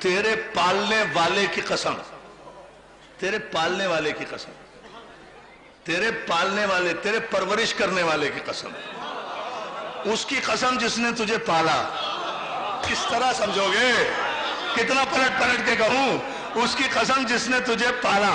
تیرے پالنے والے کی قسم، تیرے پالنے والے کی قسم، تیرے پالنے والے، تیرے پرورش کرنے والے کی قسم، اس کی قسم جس نے تجھے پالا. کس طرح سمجھو گے؟ کتنا پلٹ پلٹ کے کہوں؟ اس کی قسم جس نے تجھے پالا،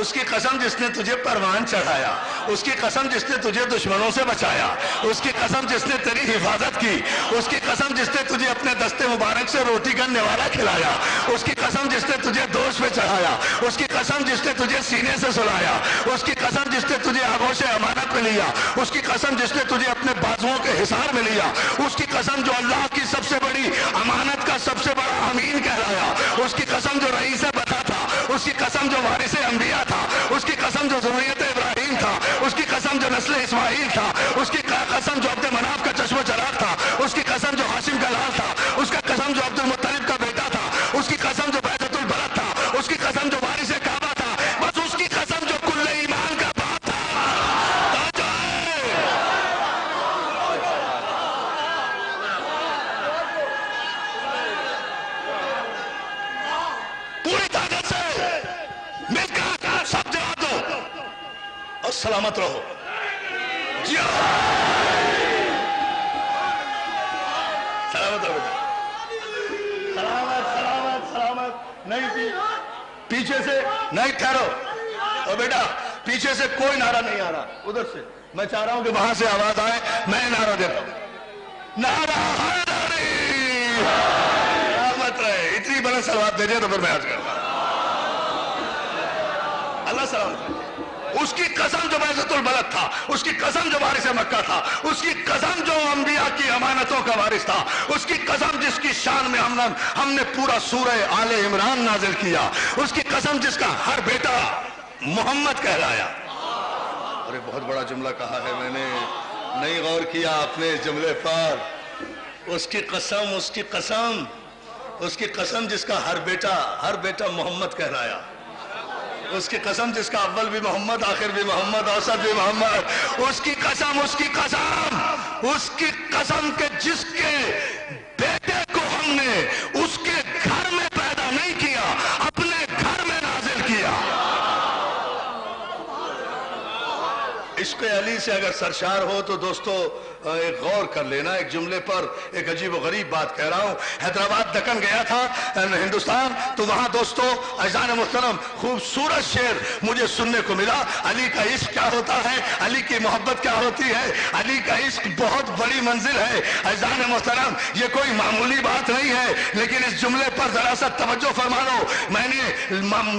اس کی قسم جس نے تجھے پروان چڑھایا، اس کی قسم جس نے تجھے دشمنوں سے بچایا، اس کی قسم جس نے تیری حفاظت کی، اس کی قسم جس نے تجھے اپنے دستے مبارک سے روٹی کا نوالا کھلایا، اس کی قسم جس نے تجھے دوش پہ چڑھایا، اس کی قسم جس نے تجھے سینے سے سلایا، اس کی قسم جس نے تجھے آغوش امانت میں لیا، اس کی قسم جس نے تجھے اپنے بازوؤں کے حصار میں لیا، اس کی قسم جو اللہ کی سب سے بڑی امانت کا سب سے بڑا امین کہلایا، اس کی قسم جو رئیس بتا تھا، اس کی قسم جو وارث انبیاء تھا، اس کی قسم جو ذریت ابراہیم تھا، اس کی قسم جو نسل اسماعیل تھا، اس کی قسم جو عبد مناف کا چشم و چراغ تھا، اس کی قسم جو ہاشم کا لال تھا، اس کا قسم جو عبد المطلب کا بیٹا تھا، اس کی قسم جو بیضۃ البلد تھا، اس کی قسم جو وارث کعبہ تھا، بس اس کی قسم جو کل ایمان کا باپ تھا. پوری طاقت سے مل کر سب جواب دو اور سلامت رہو. جی سلامت رہو بیٹا، سلامت سلامت سلامت. نہیں پیچھے سے نہیں، ٹھہرو. اور بیٹا پیچھے سے کوئی نعرہ نہیں آ رہا، ادھر سے میں چاہ رہا ہوں کہ وہاں سے آواز آئے. میں نعرہ دیتا ہوں، نعرہ حیدری. سلامت رہے. اتنی بلند سلوات دیجیے تو پھر میں آج کرتا ہوں. اللہ سلامت رہے. اس کی قسم جو بیضۃ البلد تھا، اس کی قسم جو وارث مکہ تھا، اس کی قسم جو انبیاء کی امانتوں کا وارث تھا، اس کی قسم جس کی شان میں ہم نے پورا سورہ آل عمران نازل کیا، اس کی قسم جس کا ہر بیٹا محمد کہلایا. اور ایک بہت بڑا جملہ کہا ہے میں نے، نہیں غور کیا اپنے اس جملے پر. اس کی قسم، اس کی قسم، اس کی قسم جس کا ہر بیٹا محمد کہلایا. اس کی قسم جس کا اول بھی محمد، آخر بھی محمد، اوسط بھی محمد. اس کی قسم، اس کی قسم، اس کی قسم کہ جس کے بیٹے کو ہم نے اس کے گھر میں پیدا نہیں کیا، اپنے گھر میں نازل کیا. عشق علی سے اگر سرشار ہو تو دوستو ایک غور کر لینا ایک جملے پر. ایک عجیب و غریب بات کہہ رہا ہوں. حیدرآباد دکن گیا تھا ہندوستان، تو وہاں دوستو عزیزان محترم خوبصورت شعر مجھے سننے کو ملا. علی کا عشق کیا ہوتا ہے، علی کی محبت کیا ہوتی ہے، علی کا عشق بہت بڑی منزل ہے. عزیزان محترم یہ کوئی معمولی بات نہیں ہے، لیکن اس جملے پر ذرا سا توجہ فرما لو. میں نے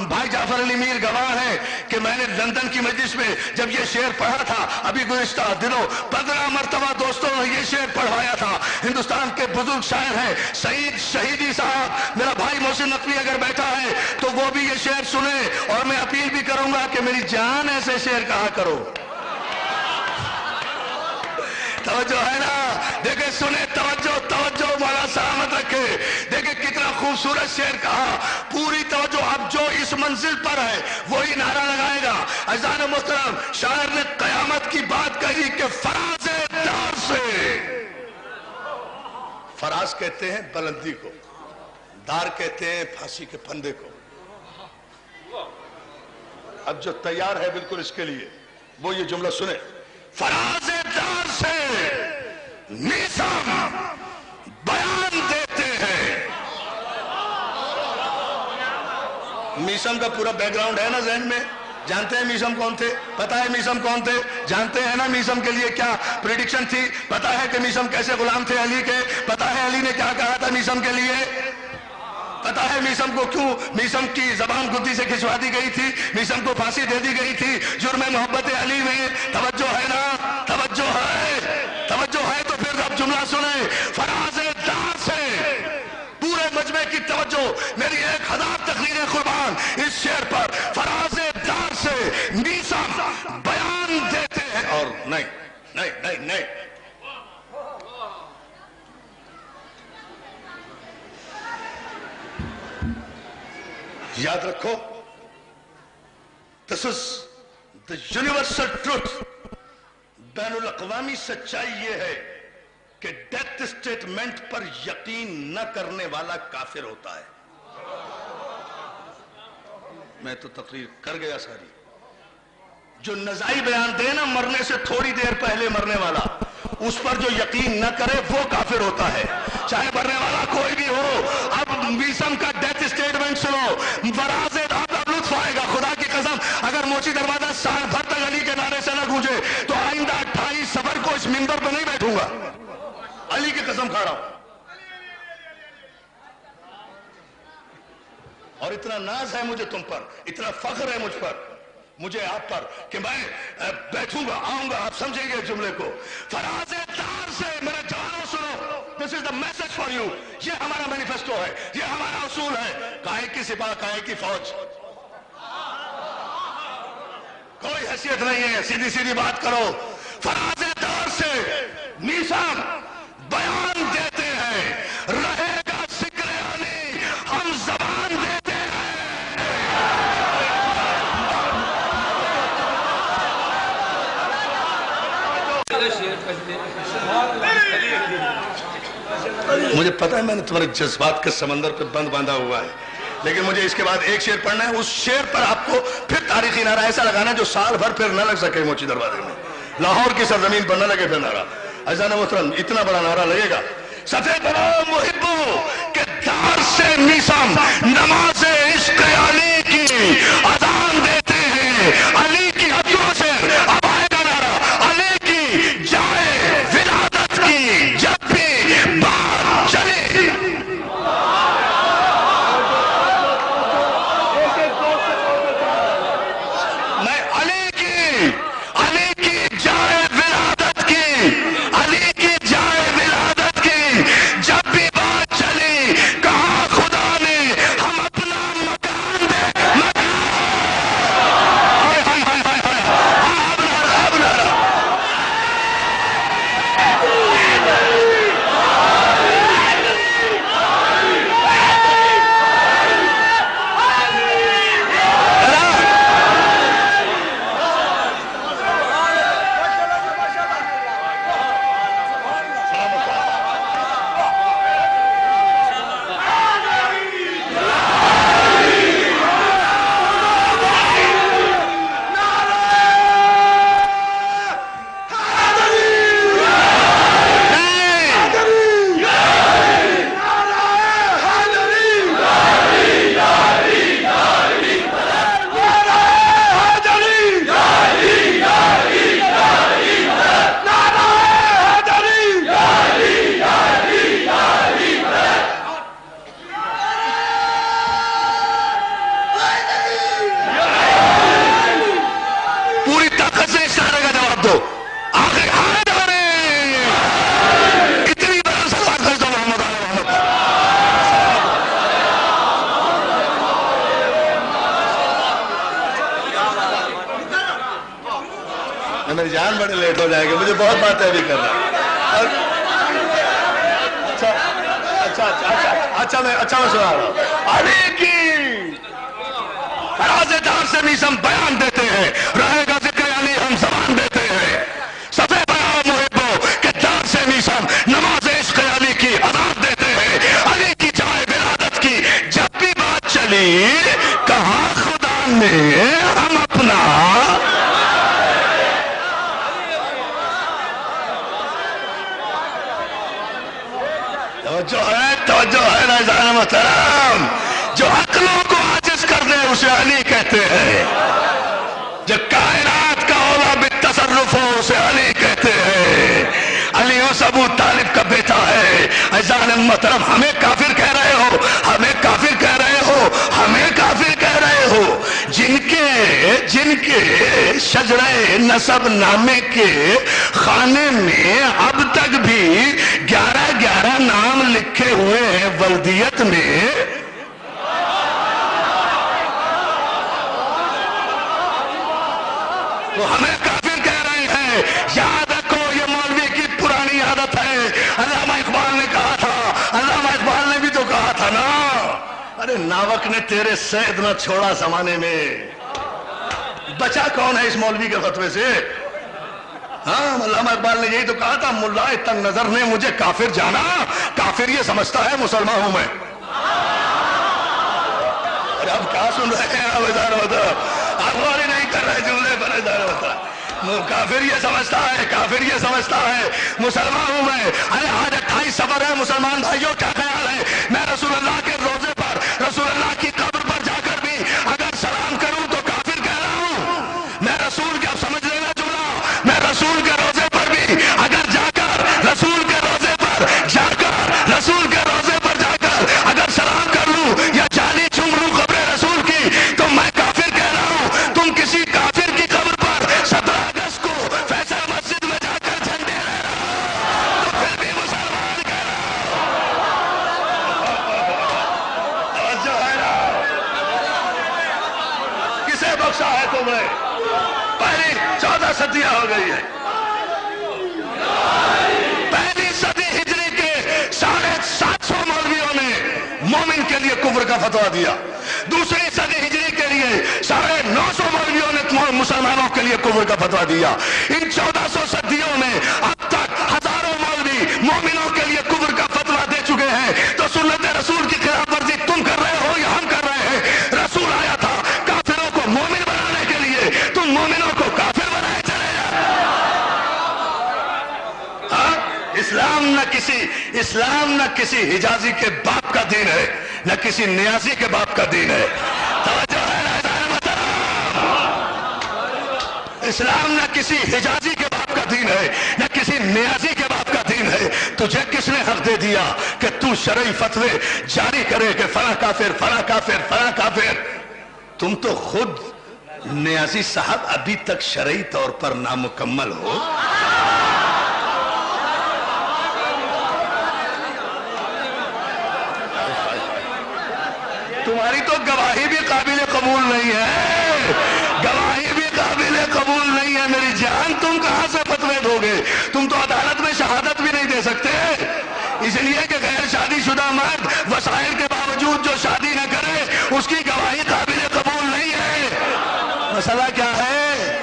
بھائی جعفر علی میر گواہ ہے کہ میں نے لندن کی مجلس میں جب یہ شعر پڑھا تھا ابھی گزشتہ دنوں 15 مرتبہ دوستوں نے یہ شعر پڑھوایا تھا. ہندوستان کے بزرگ شاعر ہیں سعید شہیدی صاحب، میرا بھائی محسن نقوی اگر بیٹھا ہے تو وہ بھی یہ شعر سنے. اور میں اپیل بھی کروں گا کہ میری جان ایسے شعر کہا کرو. توجہ ہے نا؟ دیکھیں سنے، توجہ توجہ، مولا سلامت رکھے. دیکھیں کتنا خوبصورت شعر کہا. پوری توجہ. اب جو اس منزل پر ہے وہی نعرہ لگائے گا. عزیزان محترم شاعر نے قیامت کی بات کہی کہ فراز دار سے، فراز کہتے ہیں بلندی کو، دار کہتے ہیں پھانسی کے پھندے کو. اب جو تیار ہے بالکل اس کے لیے وہ یہ جملہ سنے. فراز دار سے میثم بیان دیتے ہیں. میثم کا پورا بیک گراؤنڈ ہے نا ذہن میں؟ جانتے ہیں میثم کون تھے؟ پتا ہے میثم کون تھے؟ جانتے ہیں نا میثم کے لیے کیا پریڈکشن تھی؟ پتا ہے کہ میثم کیسے غلام تھے علی کے؟ پتا ہے علی نے کیا کہا تھا میثم کے لیے؟ پتا ہے میثم کو کیوں میثم کی زبان گدی سے کھچوا دی گئی تھی، میثم کو پھانسی دے دی گئی تھی؟ جرم محبت علی میں. توجہ ہے نا؟ توجہ ہے؟ توجہ ہے تو پھر اب جملہ سنیں. فراز دار سے، پورے مجمع کی توجہ، میری 1000 تقریریں قربان اس شعر پر. فراز دار سے میثم بیان دیتے ہیں. اور نہیں نہیں نہیں نہیں، یاد رکھو this is the universal truth. بین الاقوامی سچائی یہ ہے کہ ڈیتھ اسٹیٹمنٹ پر یقین نہ کرنے والا کافر ہوتا ہے. میں تو تقریر کر گیا ساری. جو نزائی بیان دے نا مرنے سے تھوڑی دیر پہلے مرنے والا, اس پر جو یقین نہ کرے وہ کافر ہوتا ہے, چاہے مرنے والا کوئی بھی ہو. اب میسم کا ڈیتھ اسٹیٹمنٹ سنو, فراز دار اب لطف آئے گا خدا کی قسم. اگر موچی دروازہ سال بھر تک علی کے نعرے سے نہ گونجے تو آئندہ 28 صفر کو اس منبر پہ نہیں بیٹھوں گا, علی کی قسم کھا رہا ہوں. اور اتنا ناز ہے مجھے تم پر, اتنا فخر ہے مجھ پر, مجھے آپ پر, کہ میں بیٹھوں گا, آؤں گا. آپ سمجھیں گے جملے کو. فراز دار سے میرے جوانوں سنو, دس از دا میسج فار یو. یہ ہمارا مینیفیسٹو ہے, یہ ہمارا اصول ہے. کائے کی سپاہ, کائے کی فوج, کوئی حیثیت نہیں ہے. سیدھی سیدھی بات کرو. فراز دار سے میثاق بیان دیتے ہیں, رہے گا ذکر علی ہم زبان دیتے ہیں. مجھے پتا ہے میں نے تمہارے جذبات کے سمندر پہ بند باندھا ہوا ہے, لیکن مجھے اس کے بعد ایک شعر پڑھنا ہے. اس شعر پر آپ کو پھر تاریخی نعرہ ایسا لگانا جو سال بھر پھر نہ لگ سکے موچی دروازے میں, لاہور کی سرزمین پر نہ لگے پھر نعرہ. عزیزان محترم, اتنا بڑا نعرہ لگے گا. صفے برو محبو کہ دار سے میثم نماز عشق علی کی اذان دیتے ہیں. علی کی حدیث سے اب آئے گا نعرہ, علی کی جائے ولادت کی جب بھی بات چلے. میں علی کی جائے ولادت کی, علی کی جائے ولادت کی جب بھی بات چلی, کہا خدا نے ہم اپنا مکان دے. میری جان بڑے لیٹ ہو جائے گی, مجھے بہت باتیں ابھی کرنا. اچھا میں سنا رہا ہوں. علی کی فراز دار سے میثم بیان دیتے ہیں, رہے گا ذکر علی ہم زبان دیتے ہیں. صفے برو محبو کہ دار سے میثم نماز عشق علی کی اذان دیتے ہیں. علی کی جائے ولادت کی جب بھی بات چلی, کہا خدا نے ہم اپنا. توجہ ہے عزیزان محترم, جو عقلوں کو عاجز کر دے اسے علی کہتے ہیں, جو کائنات کا اولا بالتصرف ہو اسے علی کہتے ہیں. علی اس ابو طالب کا بیٹا ہے. عزیزان محترم, ہمیں کافر کہہ رہے ہو, ہمیں کافر کہہ رہے ہو, ہمیں کافر کہہ رہے ہو, جن کے شجرہ نسب نامے کے خانے میں اب تک بھی 11 نام لکھے ہوئے ہیں ولدیت میں. تو ہمیں کافر کہہ رہے ہیں. یاد رکھو یہ مولوی کی پرانی عادت ہے. علامہ اقبال نے کہا تھا, علامہ اقبال نے بھی تو کہا تھا نا, ارے ناوک نے تیرے سید نہ چھوڑا زمانے میں. بچا کون ہے اس مولوی کے فتوے سے؟ ہاں, علامہ اقبال نے یہی تو کہا تھا, ملا تنگ نظر نے مجھے کافر جانا, کافر یہ سمجھتا ہے مسلمان ہوں میں. اب کیا سن رہے ہیں آپ ادھر ادھر، آپ غور ہی نہیں کر رہے جملے پر ادھر ادھر. کافر یہ سمجھتا ہے، کافر یہ سمجھتا ہے مسلمان ہوں میں. ارے آج 28 سفر ہے مسلمان بھائیوں، کیا خیال ہے میں رسول اللہ کے روزے پر، رسول اللہ کی قبر پر جا کر بھی اگر سلام کروں تو کافر کہہ رہا ہوں؟ میں رسول کے، اب سمجھ لینا جملہ، میں رسول کے روزے پر بھی اگر جا کر، رسول کے روزے پر جا کر، رسول کے روزے پر جا کر اگر سلام کر لوں یا جالی چوم لوں قبر رسول کی تو میں کافر کہہ رہا ہوں. تم کسی کافر کی قبر پر 17 اگست کو فیصل مسجد میں جا کر جھنڈے لے رہا ہو تو پھر بھی مسلمان کہہ رہا ہو. توجہ ہے نا؟ کسے بخشا ہے تمہیں؟ پہلی 14 صدیاں ہو گئی ہے. پہلی صدی ہجری کے 750 مولویوں نے مومن کے لیے کفر کا فتویٰ دیا. دوسری صدی ہجری کے لیے 950 مولویوں نے مسلمانوں کے لیے کفر کا فتویٰ دیا. ان 1400 صدیوں میں اب تک ہزاروں مولوی مومنوں کے لیے کفر کا فتویٰ دے چکے ہیں. تو سنت رسول کی خلاف ورزی تم کر رہے ہو یا ہم کر رہے ہیں؟ رسول آیا تھا کافروں کو مومن بنانے کے لیے، تم مومنوں کو کافر بنائے چلے جا. اسلام نہ کسی حجازی کے باپ کا دین ہے، نہ کسی نیازی کے باپ کا دین ہے. توجہ ہے نا محترم؟ اسلام نہ کسی حجازی کے باپ کا دین ہے، نہ کسی نیازی کے باپ کا دین ہے. تجھے کس نے حق دے دیا کہ تو شرعی فتوے جاری کرے کہ فلاں کافر، فلاں کافر، فلاں کافر؟ تم تو خود نیازی صاحب ابھی تک شرعی طور پر نامکمل ہو. تمہاری تو گواہی بھی قابل قبول نہیں ہے، گواہی بھی قابل قبول نہیں ہے. میری جان، تم کہاں سے فتوے دو گے؟ تم تو عدالت میں شہادت بھی نہیں دے سکتے، اس لیے کہ غیر شادی شدہ مرد وسائل کے باوجود جو شادی نہ کرے اس کی گواہی قابل قبول نہیں ہے. مسئلہ کیا ہے؟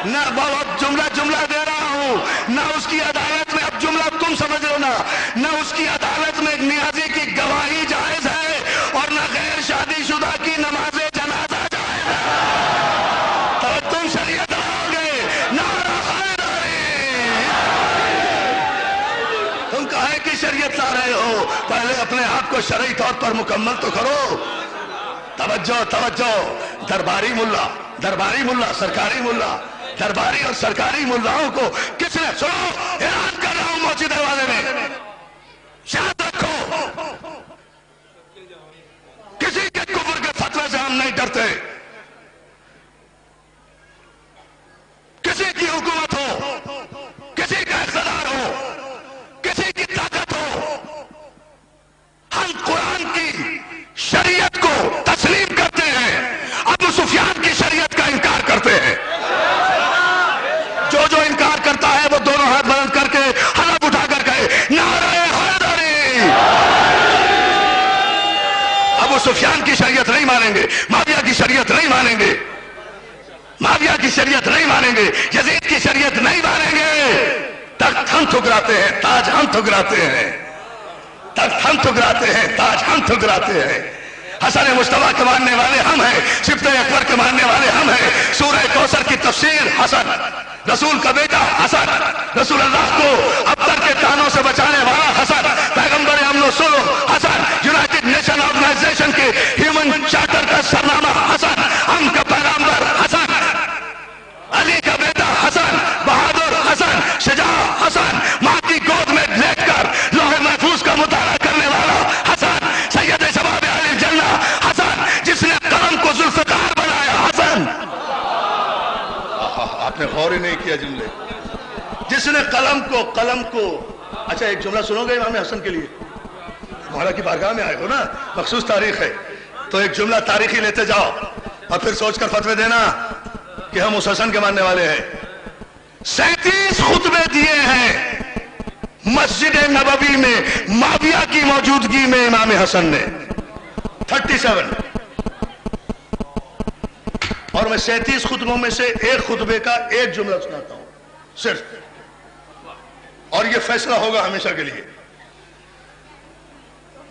نہ بہت جملہ دے رہا ہوں، نہ اس کی عدالت میں، اب جملہ تم سمجھ لو نا، نہ اس کی عدالت میں نیازی کی گواہی جائز ہے اور نہ غیر شادی شدہ کی نماز جنازہ جائز ہے. تو تم شریعت لاؤ گے، نعرہ حیدری. تم کہے کہ شریعت لا رہے ہو؟ پہلے اپنے آپ کو شرعی طور پر مکمل تو کرو. توجہ توجہ. درباری ملا، سرکاری ملا، درباری اور سرکاری ملاؤں کو کس نے، سنو اعلان کر رہا ہوں موچی دروازے میں، یاد رکھو کسی کے کفر کے فتوے سے ہم نہیں ڈرتے. کسی کی حکومت ہو، کسی کا اقتدار ہو، کسی کی طاقت ہو، ہم قرآن کی شریعت کو تسلیم کرتے ہیں، ابو سفیان کی شریعت کا انکار کرتے ہیں. جو انکار کرتا ہے وہ دونوں ہاتھ بلند کر کے حلف اٹھا کر کہے نعرہ حیدری. ابو سفیان کی شریعت نہیں مانیں گے، معاویہ کی شریعت نہیں مانیں گے، معاویہ کی شریعت نہیں مانیں گے، یزید کی شریعت نہیں مانیں گے. تخت ہم ٹھکراتے ہیں، تاج ہم ٹھکراتے ہیں، تخت ہم ٹھکراتے ہیں، تاج ہم ٹھکراتے ہیں. حسن مصطفیٰ کے ماننے والے ہم ہیں، صفت اکبر کے ماننے والے ہم ہیں. سورہ کوثر کی تفسیر حسن، رسول کا بیٹا حسن، رسول اللہ کو ابتر کے تانوں سے بچانے والا حسن، پیغمبر امن و صلح حسن، یونائٹڈ نیشن آرگنائزیشن کے ہیومن چارٹر کا سرنامہ حسن، ہم کا پیغمبر حسن، علی کا بیٹا حسن، بہادر حسن، شجاع حسن، ماں کی گود میں لیٹ کر لوح محفوظ کا مطالعہ کرنے والا حسن، سید شباب اہل الجنہ حسن، جس نے قلم کو ذوالفقار بنایا حسن. آپ نے غور ہی نہیں کیا جملے. جس نے قلم کو اچھا ایک جملہ سنو گے امام حسن کے لیے؟ مولا کی بارگاہ میں آئے ہو نا، مخصوص تاریخ ہے تو ایک جملہ تاریخی لیتے جاؤ اور پھر سوچ کر فتوے دینا کہ ہم اس حسن کے ماننے والے ہیں. 37 خطبے دیے ہیں مسجد نبوی میں معاویہ کی موجودگی میں امام حسن نے، 37. اور میں 37 خطبوں میں سے ایک خطبے کا ایک جملہ سناتا ہوں صرف، اور یہ فیصلہ ہوگا ہمیشہ کے لیے.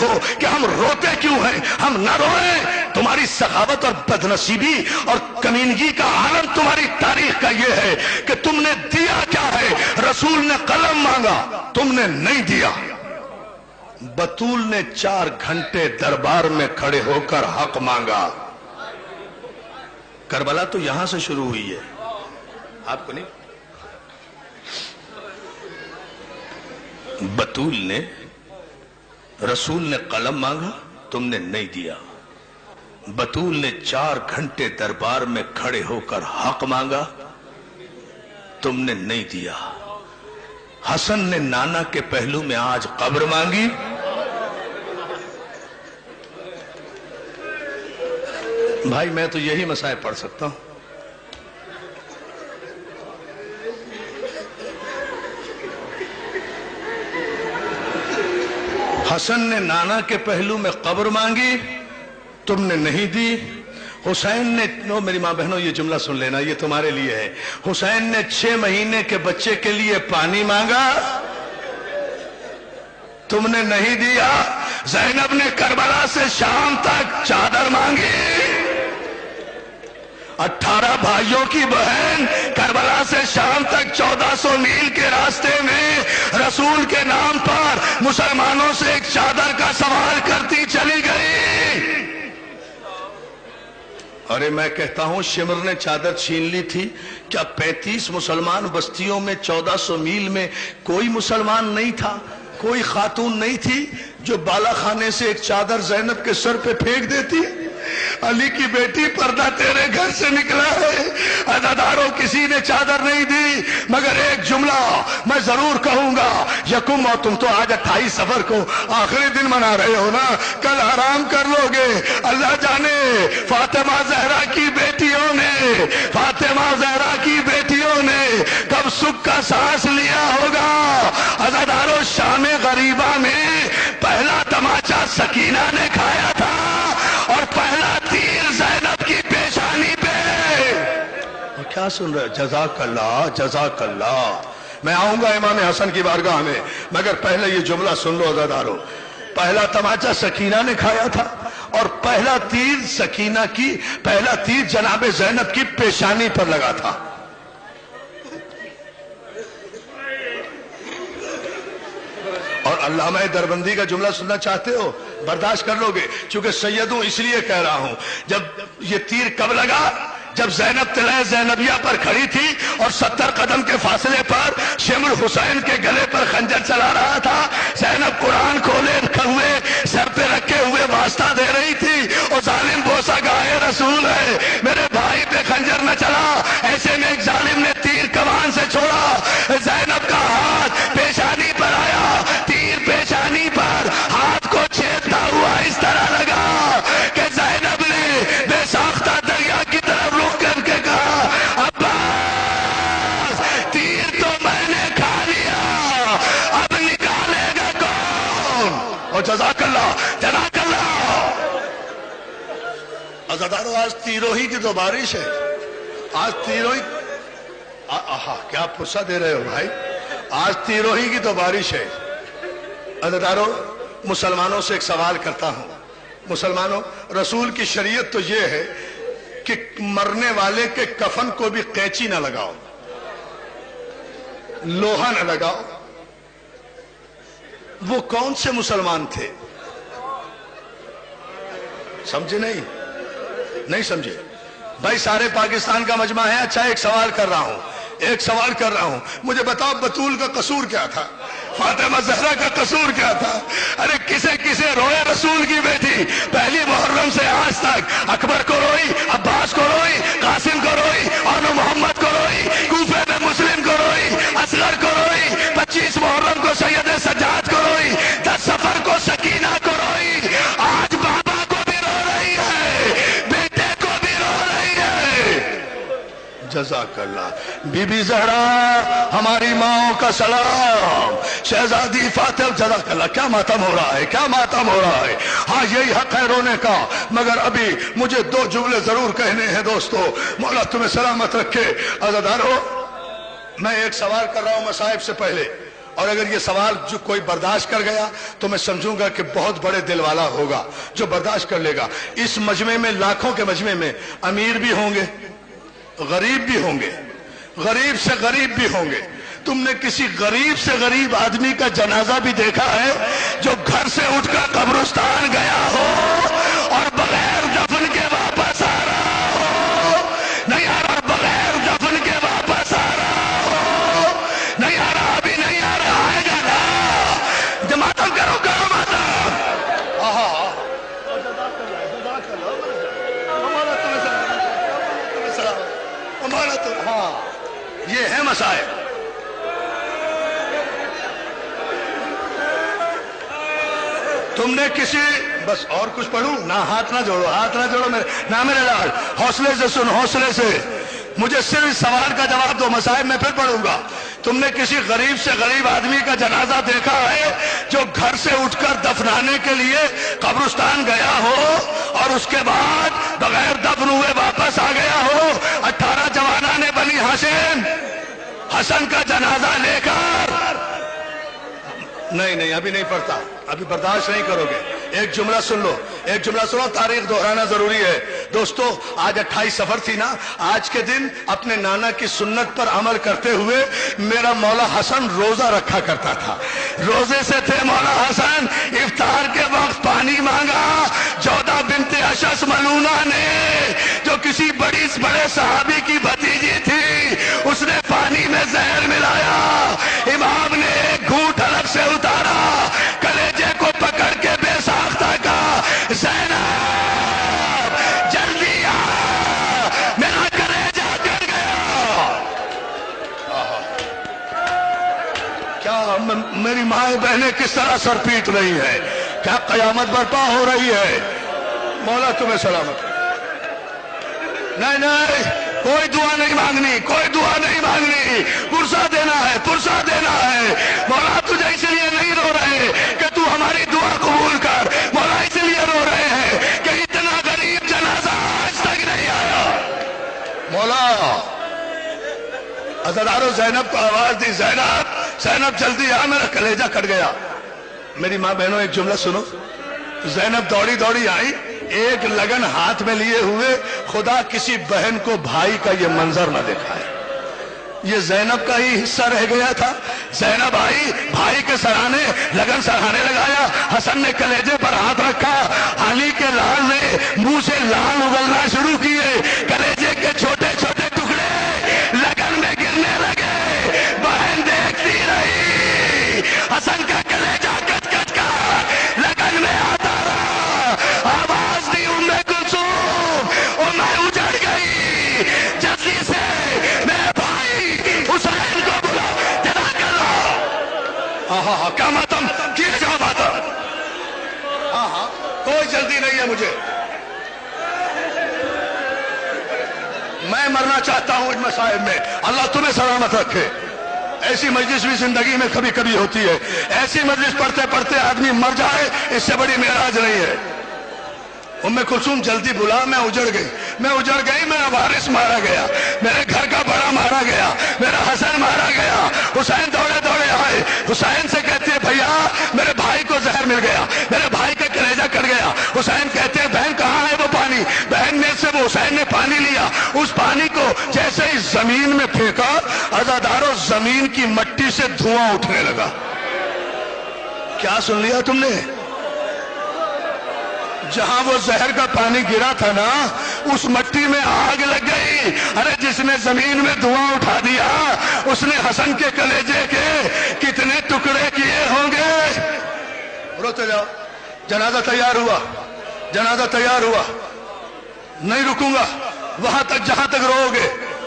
ہو کہ ہم روتے کیوں ہیں؟ ہم نہ روئیں. تمہاری سخاوت اور بدنصیبی اور کمینگی کا عالم تمہاری تاریخ کا یہ ہے کہ تم نے دیا کیا ہے؟ رسول نے قلم مانگا، تم نے نہیں دیا. بطول نے 4 گھنٹے دربار میں کھڑے ہو کر حق مانگا. کربلا تو یہاں سے شروع ہوئی ہے، آپ کو نہیں؟ بطول نے، رسول نے قلم مانگا، تم نے نہیں دیا. بطول نے 4 گھنٹے دربار میں کھڑے ہو کر حق مانگا، تم نے نہیں دیا. حسن نے نانا کے پہلو میں آج قبر مانگی، بھائی میں تو یہی مسائل پڑھ سکتا ہوں. حسن نے نانا کے پہلو میں قبر مانگی، تم نے نہیں دی. حسین نے، میری ماں بہنوں یہ جملہ سن لینا، یہ تمہارے لیے ہے. حسین نے 6 مہینے کے بچے کے لیے پانی مانگا، تم نے نہیں دیا. زینب نے کربلا سے شام تک چادر مانگی. 18 بھائیوں کی بہن کربلا سے شام تک 1400 میل کے راستے میں رسول کے نام پر مسلمانوں سے ایک چادر کا سوال کرتی چلی گئی. ارے میں کہتا ہوں شمر نے چادر چھین لی تھی، کیا 35 مسلمان بستیوں میں 1400 میل میں کوئی مسلمان نہیں تھا؟ کوئی خاتون نہیں تھی جو بالا خانے سے ایک چادر زینب کے سر پہ پھینک دیتی؟ علی کی بیٹی پردہ تیرے گھر سے نکلا ہے. عزاداروں کسی نے چادر نہیں دی، مگر ایک جملہ میں ضرور کہوں گا. یکم، اور تم تو آج 28 صفر کو آخری دن منا رہے ہو نا، کل آرام کر لو گے. اللہ جانے فاطمہ زہرا کی بیٹیوں نے، فاطمہ زہرا کی بیٹیوں نے کب سکھ کا سانس لیا ہوگا. عزاداروں شام غریبہ میں پہلا تماچا سکینہ نے کھایا تھا اور پہلا تیر زینب کی پیشانی پہ. اور کیا سن رہے؟ جزاک اللہ، جزاک اللہ. میں آؤں گا امام حسن کی بارگاہ میں، مگر پہلے یہ جملہ سن لو عزادارو. پہلا تماچا سکینہ نے کھایا تھا اور پہلا تیر سکینہ کی، پہلا تیر جناب زینب کی پیشانی پر لگا تھا. اور علامہ دربندی کا جملہ سننا چاہتے ہو؟ برداشت کر لو گے، چونکہ سیدوں اس لیے کہہ رہا ہوں. جب یہ تیر کب لگا؟ جب زینب طلعہ زینبیہ پر کھڑی تھی اور 70 قدم کے فاصلے پر شمر حسین کے گلے پر خنجر چلا رہا تھا. زینب قرآن کھولے ہوئے سر پہ رکھے ہوئے واسطہ دے رہی تھی، اور ظالم بوسہ گائے رسول ہے، میرے بھائی پہ خنجر نہ چلا. ایسے میں ایک ظالم نے تیر کمان سے چھوڑا، زینب کا ہاتھ پیشانی پر آیا، تیر پیشانی پر ہاتھ کو چھیدتا ہوا اس طرح لگا کہ زینب نے بے ساختہ دریا کی طرف رخ کر کے کہا، عباس تیر تو میں نے کھا لیا، اب نکالے گا کون؟ اور جزاک اللہ، جزاک اللہ. عزادارو آج تیروہی کی تو بارش ہے. آج تیروہی، کیا پرسہ دے رہے ہو بھائی؟ آج تیروہی کی تو بارش ہے. عزادارو مسلمانوں سے ایک سوال کرتا ہوں. مسلمانوں، رسول کی شریعت تو یہ ہے کہ مرنے والے کے کفن کو بھی قینچی نہ لگاؤ، لوہا نہ لگاؤ. وہ کون سے مسلمان تھے؟ سمجھے نہیں سمجھے بھائی؟ سارے پاکستان کا مجمع ہے. اچھا ایک سوال کر رہا ہوں، مجھے بتاؤ بطول کا قصور کیا تھا؟ فاطمہ زہرا کا قصور کیا تھا؟ ارے کسے روئے رسول کی بیٹی؟ پہلی محرم سے آج تک اکبر کو روئی، عباس کو روئی، قاسم کو روئی، اور محمد کو روئی، کوفے میں مسلم کو روئی، اصغر کو روئی، 25 محرم کو سید سجاد کو روئی، 10 صفر کو سکینہ کو روئی. آج بابا کو بھی رو رہی ہے، بیٹے کو بھی رو رہی ہے. جزاک اللہ. بی بی زہرا ہماری ماں کا سلام. شہزادی فاطمہ، جزاک اللہ. کیا ماتم ہو رہا ہے، کیا ماتم ہو رہا ہے. ہاں یہی حق ہے رونے کا، مگر ابھی مجھے 2 جملے ضرور کہنے ہیں دوستو. مولا تمہیں سلامت رکھے. عزادارو، میں ایک سوال کر رہا ہوں مصائب سے پہلے. اور اگر یہ سوال جو کوئی برداشت کر گیا تو میں سمجھوں گا کہ بہت بڑے دل والا ہوگا جو برداشت کر لے گا۔ اس مجمع میں، لاکھوں کے مجمع میں امیر بھی ہوں گے، غریب بھی ہوں گے، غریب سے غریب بھی ہوں گے۔ تم نے کسی غریب سے غریب آدمی کا جنازہ بھی دیکھا ہے جو گھر سے اٹھ کر قبرستان گیا ہو اور بغیر دفن کے واپس آ رہا ہو؟ نہیں آ رہا، بغیر دفن کے واپس آ رہا ہو؟ نہیں آ رہا، ابھی نہیں آ رہا، آئے گا نا؟ ماتم کرو، کرو ماتم۔ ہاں، یہ ہے مسائل۔ تم نے کسی، بس اور کچھ پڑھوں نہ؟ ہاتھ نہ جوڑو، ہاتھ نہ جوڑو میرے لال، حوصلے سے سن، حوصلے سے۔ مجھے صرف اس سوال کا جواب دو، مسائل میں پھر پڑھوں گا۔ تم نے کسی غریب سے غریب آدمی کا جنازہ دیکھا ہے جو گھر سے اٹھ کر دفنانے کے لیے قبرستان گیا ہو اور اس کے بعد بغیر دفن ہوئے واپس آ گیا ہو؟ 18 جوانان بنی ہاشم حسن کا جنازہ لے کر؟ نہیں، ابھی نہیں پڑھتا، ابھی برداشت نہیں کرو گے۔ ایک جملہ سن لو، ایک جملہ سنو، تاریخ دہرانا ضروری ہے۔ دوستو، آج 28 سفر تھی نا، آج کے دن اپنے نانا کی سنت پر عمل کرتے ہوئے میرا مولا حسن روزہ رکھا کرتا تھا۔ روزے سے تھے مولا حسن، افطار کے وقت پانی مانگا۔ جودہ بنت اشعث ملونہ نے، جو کسی بڑے صحابی کی بھتیجی تھی، اس نے پانی میں زہر ملایا۔ امام نے ایک گھونٹ حلق سے اتارا، کلیجے کو پکڑ کے بے ساختہ کہا، زینب جلدی آ، میرا کلیجہ گر گیا۔ کیا میری مائیں بہنیں کس طرح سر پیٹ رہی ہے؟ کیا قیامت برپا ہو رہی ہے؟ مولا تمہیں سلامت۔ نہیں، کوئی دعا نہیں مانگنی، کوئی دعا نہیں مانگنی، پرسہ دینا ہے، پرسہ دینا ہے۔ مولا تجھے اس لیے نہیں رو رہے کہ تو ہماری دعا قبول کر، مولا اس لیے رو رہے ہیں کہ اتنا غریب جنازہ آج تک نہیں آیا۔ مولا عزادارو زینب کو آواز دی، زینب جلدی آ، میرا کلیجہ کٹ گیا۔ میری ماں بہنوں، ایک جملہ سنو۔ زینب دوڑی آئی، ایک لگن ہاتھ میں لیے ہوئے۔ خدا کسی بہن کو بھائی کا یہ منظر نہ دیکھا ہے۔ یہ زینب کا ہی حصہ رہ گیا تھا۔ زینب آئی، بھائی کے سرانے لگن سرانے لگایا۔ حسن نے کلیجے پر ہاتھ رکھا، علی کے لال نے منہ سے لال اگلنا شروع کیے۔ کلیجے کے چھوٹے چھوٹے ٹکڑے لگن میں گرنے لگے۔ بہن دیکھتی رہی، حسن کا کلیجہ کٹ کٹ کر لگن میں آتا رہا۔ آواز دی ام کلثوم، اور میں اجڑ گئی۔ جلدی سے میرے بھائی حسین کو بلا، جدا کر لا۔ کیا ماتم کیے جاؤ ماتم؟ کوئی جلدی نہیں ہے مجھے، میں مرنا چاہتا ہوں ان مسائل میں۔ اللہ تمہیں سلامت رکھے۔ ایسی مجلس بھی زندگی میں کبھی کبھی ہوتی ہے۔ ایسی مجلس پڑھتے پڑھتے آدمی مر جائے، اس سے بڑی معراج نہیں ہے۔ ام کلثوم جلدی بلا، میں اجڑ گئی، میرا وارث مارا گیا، میرے گھر کا بڑا مارا گیا، میرا حسن مارا گیا۔ حسین دوڑے آئے، حسین سے کہتے ہیں بھیا میرے بھائی کو زہر مل گیا، میرے بھائی کا کلیجہ کٹ گیا۔ حسین کہتے ہیں بہن کہاں ہے وہ پانی؟ بہن نے سے وہ حسین نے پانی لیا، اس پانی کو جیسے ہی زمین میں پھینکا، عزادارو زمین کی مٹی سے دھواں اٹھنے لگا۔ کیا سن لیا تم نے؟ جہاں وہ زہر کا پانی گرا تھا نا، اس مٹی میں آگ لگ گئی۔ ارے جس نے زمین میں دھواں اٹھا دیا، اس نے حسن کے کلیجے کے کتنے ٹکڑے کیے ہوں گے؟ روتے جاؤ، جنازہ تیار ہوا، نہیں رکوں گا وہاں تک جہاں تک رو گے۔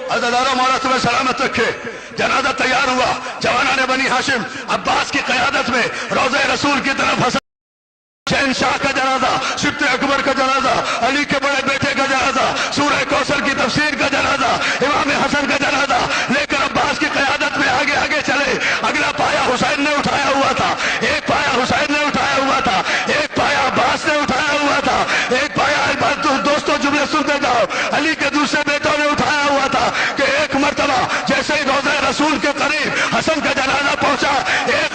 عزادارو مولا تمہیں سلامت رکھے۔ جنازہ تیار ہوا، جوانان بنی ہاشم عباس کی قیادت میں روضہ رسول کی طرف حسن شہنشاہ کا جنازہ، سبط اکبر کا جنازہ، علی کے بڑے بیٹے کا جنازہ، سورہ کوثر کی تفسیر کا جنازہ، امام حسن کا جنازہ لے کر عباس کی قیادت میں آگے چلے۔ اگلا پایا حسین نے اٹھایا ہوا تھا، ایک پایا حسین نے اٹھایا ہوا تھا، ایک پایا عباس نے اٹھایا ہوا تھا، ایک پایا دوستوں جملے سنتے جاؤ، علی کے دوسرے بیٹوں نے اٹھایا ہوا تھا کہ ایک مرتبہ جیسے ہی روضہ رسول کے قریب حسن کا جنازہ پہنچا، ایک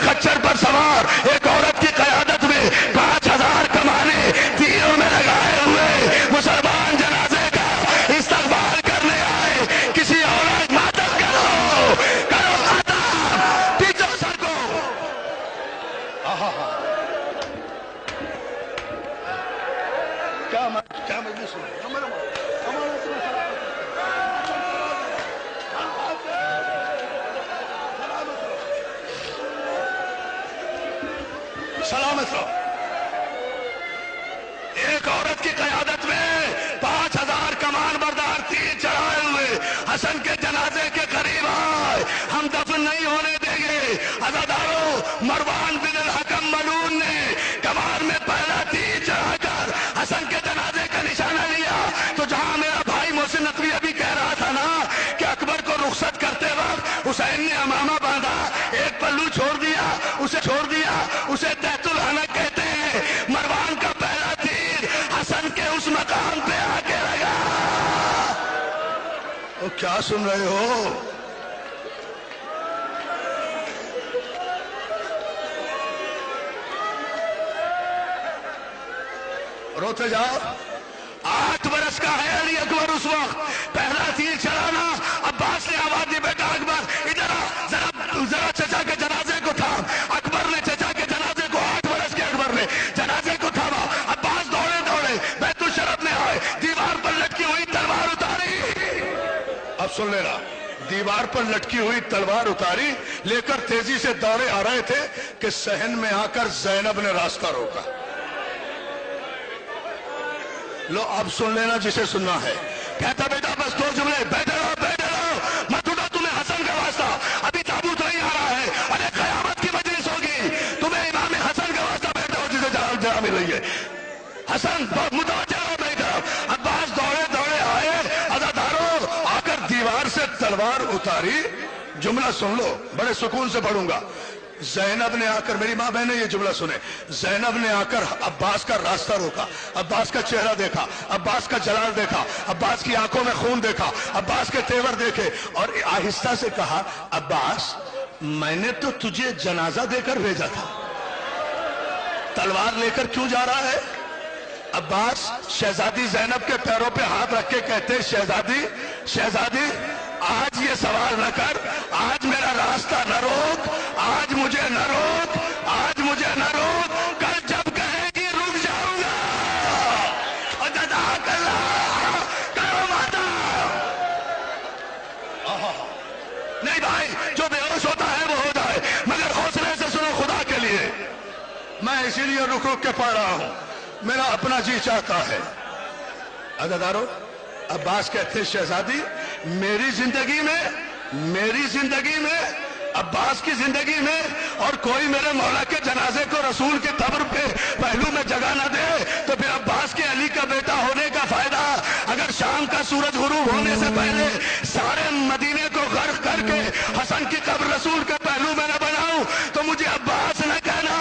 سلامت رہو. ایک عورت کی قیادت میں 5000 کمان بردار تیر چڑھائے ہوئے حسن کے جنازے کے قریب آئے. ہم دفن نہیں ہونے دیں گے. عزادارو، مروان بن الحکم ملعون نے کمان میں پہلا تیر چڑھا کر حسن کے جنازے کا نشانہ لیا. تو جہاں میرا بھائی محسن نقوی ابھی کہہ رہا تھا نا کہ اکبر کو رخصت کرتے وقت حسین نے امامہ باندھا، ایک پلو چھوڑ دیا، اسے تحت الحنک کہتے ہیں. مروان کا پہلا تیر حسن کے اس مقام پہ آ کے لگا. وہ کیا سن رہے ہو؟ روتے جاؤ. 8 برس کا ہے علی اکبر اس وقت. پہلا تیر چلانا. عباس نے آواز دی، بیٹا اکبر ادھر آ، ذرا چچا کے جنازے کو تھام. اکبر نے چچا کے جنازے کو، 8 برس کے اکبر نے جنازے کو تھاما. عباس دوڑے بیت الشرف میں آئے، دیوار پر لٹکی ہوئی تلوار اتاری. اب سن لینا، دیوار پر لٹکی ہوئی تلوار اتاری لے کر تیزی سے دوڑے آ رہے تھے کہ صحن میں آ کر زینب نے راستہ روکا. لو اب سن لینا جسے سننا ہے. کہتا بیٹا بس 2 جملے، بیٹھے رہو مت اٹھو، تمہیں حسن کا واسطہ، ابھی تابوت نہیں آ رہا ہے، ارے قیامت کی مجلس ہوگی، تمہیں امام حسن کا واسطہ، بیٹھے ہو جسے جگہ مل رہی ہے. حسن متوجہ ہو بیٹا. عباس دوڑے آئے. عزادارو، آ کر دیوار سے تلوار اتاری. جملہ سن لو، بڑے سکون سے پڑھوں گا. زینب نے آ کر، میری ماں بہنیں یہ جملہ سنیں، زینب نے آ کر عباس کا راستہ روکا، عباس کا چہرہ دیکھا، عباس کا جلال دیکھا، عباس کی آنکھوں میں خون دیکھا، عباس کے تیور دیکھے، اور آہستہ سے کہا، عباس میں نے تو تجھے جنازہ دے کر بھیجا تھا، تلوار لے کر کیوں جا رہا ہے؟ عباس شہزادی زینب کے پیروں پہ ہاتھ رکھ کے کہتے، شہزادی آج یہ سوال نہ کر، آج میرا راستہ نہ روک، آج مجھے نہ روک، کل جب کہے گی رک جاؤں گا. اور جزاک اللہ کرو ماتا. نہیں بھائی، جو بے ہوش ہوتا ہے وہ ہو جائے، مگر حوصلے سے سنو خدا کے لیے. میں اسی لیے رک کے پڑھ رہا ہوں، میرا اپنا جی چاہتا ہے. عزادارو، عباس کہتے شہزادی میری زندگی میں عباس کی زندگی میں اور کوئی میرے مولا کے جنازے کو رسول کے قبر پہ پہلو میں جگہ نہ دے تو پھر عباس کے علی کا بیٹا ہونے کا فائدہ. اگر شام کا سورج غروب ہونے سے پہلے سارے مدینے کو غرق کر کے حسن کی قبر رسول کے پہلو میں نہ بناؤں تو مجھے عباس نہ کہنا.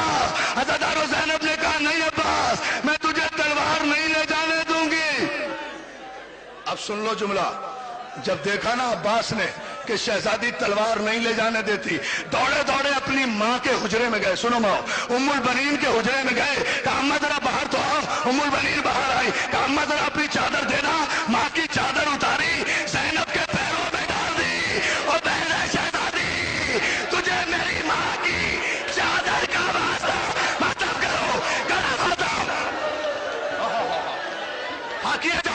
عزادارو، زینب نے کہا نہیں عباس، میں تجھے تلوار نہیں لے جانے دوں گی. اب سن لو جملہ. جب دیکھا نا عباس نے کہ شہزادی تلوار نہیں لے جانے دیتی، دوڑے اپنی ماں کے حجرے میں گئے. سنو ماں، ام البنین کے حجرے میں گئے. کہا اماں ذرا باہر تو آؤ. ام البنین باہر آئی. کہا اماں ذرا اپنی چادر دینا. ماں کی چادر اتاری، زینب کے پیروں میں ڈال دی. اور بہن شہزادی، تجھے میری ماں کی چادر کا واسطہ مطلب کرو، گلا ختم. ہاں کیا جاؤ.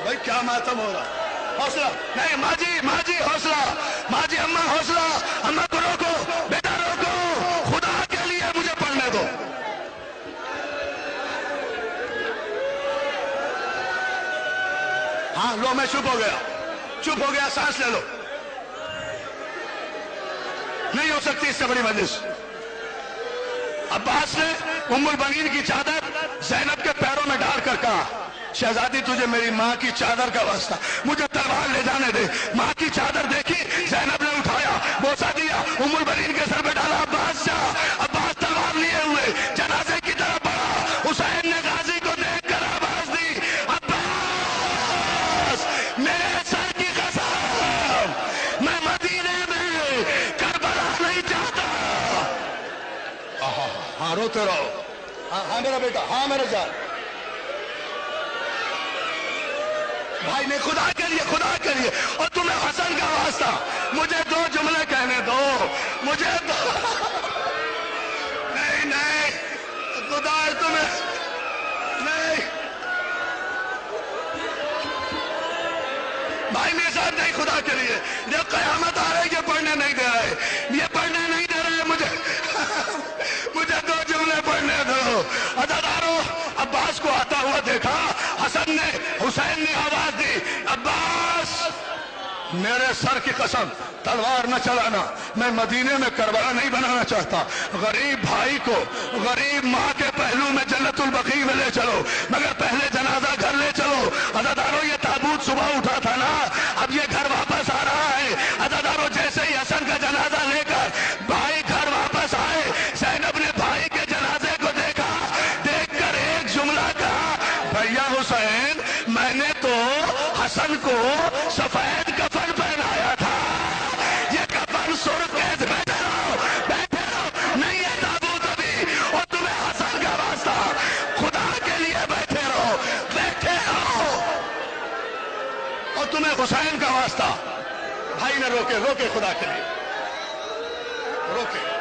بھائی کیا ماتم ہو رہا. حوصلہ نہیں ماں جی حوصلہ. ماں جی، اماں حوصلہ. اماں کو روکو، بیٹا روکو، خدا کے لیے مجھے پڑھنے دو. ہاں لو، میں چپ ہو گیا. سانس لے لو. نہیں ہو سکتی اس سے بڑی مجلس. عباس نے ام البنین کی چادر زینب کے پیروں میں ڈال کر کہا شہزادی تجھے میری ماں کی چادر کا واسطہ، مجھے تلوار لے جانے دے. ماں کی چادر دیکھی، زینب نے اٹھایا، بوسا دیا، ام البنین کے سر پہ ڈالا. عباس تلوار لیے ہوئے جنازے کی طرف بڑھا. حسین نے غازی کو دیکھ کر آواز دی، عباس میرے سر کی قسم، میں مدینے میں کربلا نہیں چاہتا. ہاں روتے رہو. ہاں میرا بیٹا، ہاں میرا جان. بھائی نے خدا کے لیے اور تمہیں حسن کا واسطہ مجھے 2 جملے کہنے دو. مجھے نہیں خدا ہے تمہیں نہیں. بھائی میرے ساتھ نہیں، خدا کے لیے. جب قیامت آ رہی ہے پڑھنے نہیں دے میرے سر کی قسم تلوار نہ چلانا، میں مدینے میں کربلا نہیں بنانا چاہتا، غریب بھائی کو غریب ماں کے پہلو میں جنت البقیع میں لے چلو، مگر پہلے جنازہ گھر لے چلو۔ عزادارو یہ تابوت صبح اٹھا تھا نا، اب یہ گھر واپس آ رہا ہے۔ عزادارو جیسے ہی حسن کا جنازہ لے کر بھائی گھر واپس آئے، زینب نے بھائی کے جنازے کو دیکھا، دیکھ کر ایک جملہ کہا، بھیا حسین میں نے تو حسن کو سفید کفن پہنایا تھا، یہ کفن سرخ کیسے؟ بیٹھے رہو نہیں ہے تابوت ابھی، اور تمہیں حسن کا واسطہ، خدا کے لیے بیٹھے رہو، اور تمہیں حسین کا واسطہ۔ بھائی نے روکے خدا کے لیے روکے۔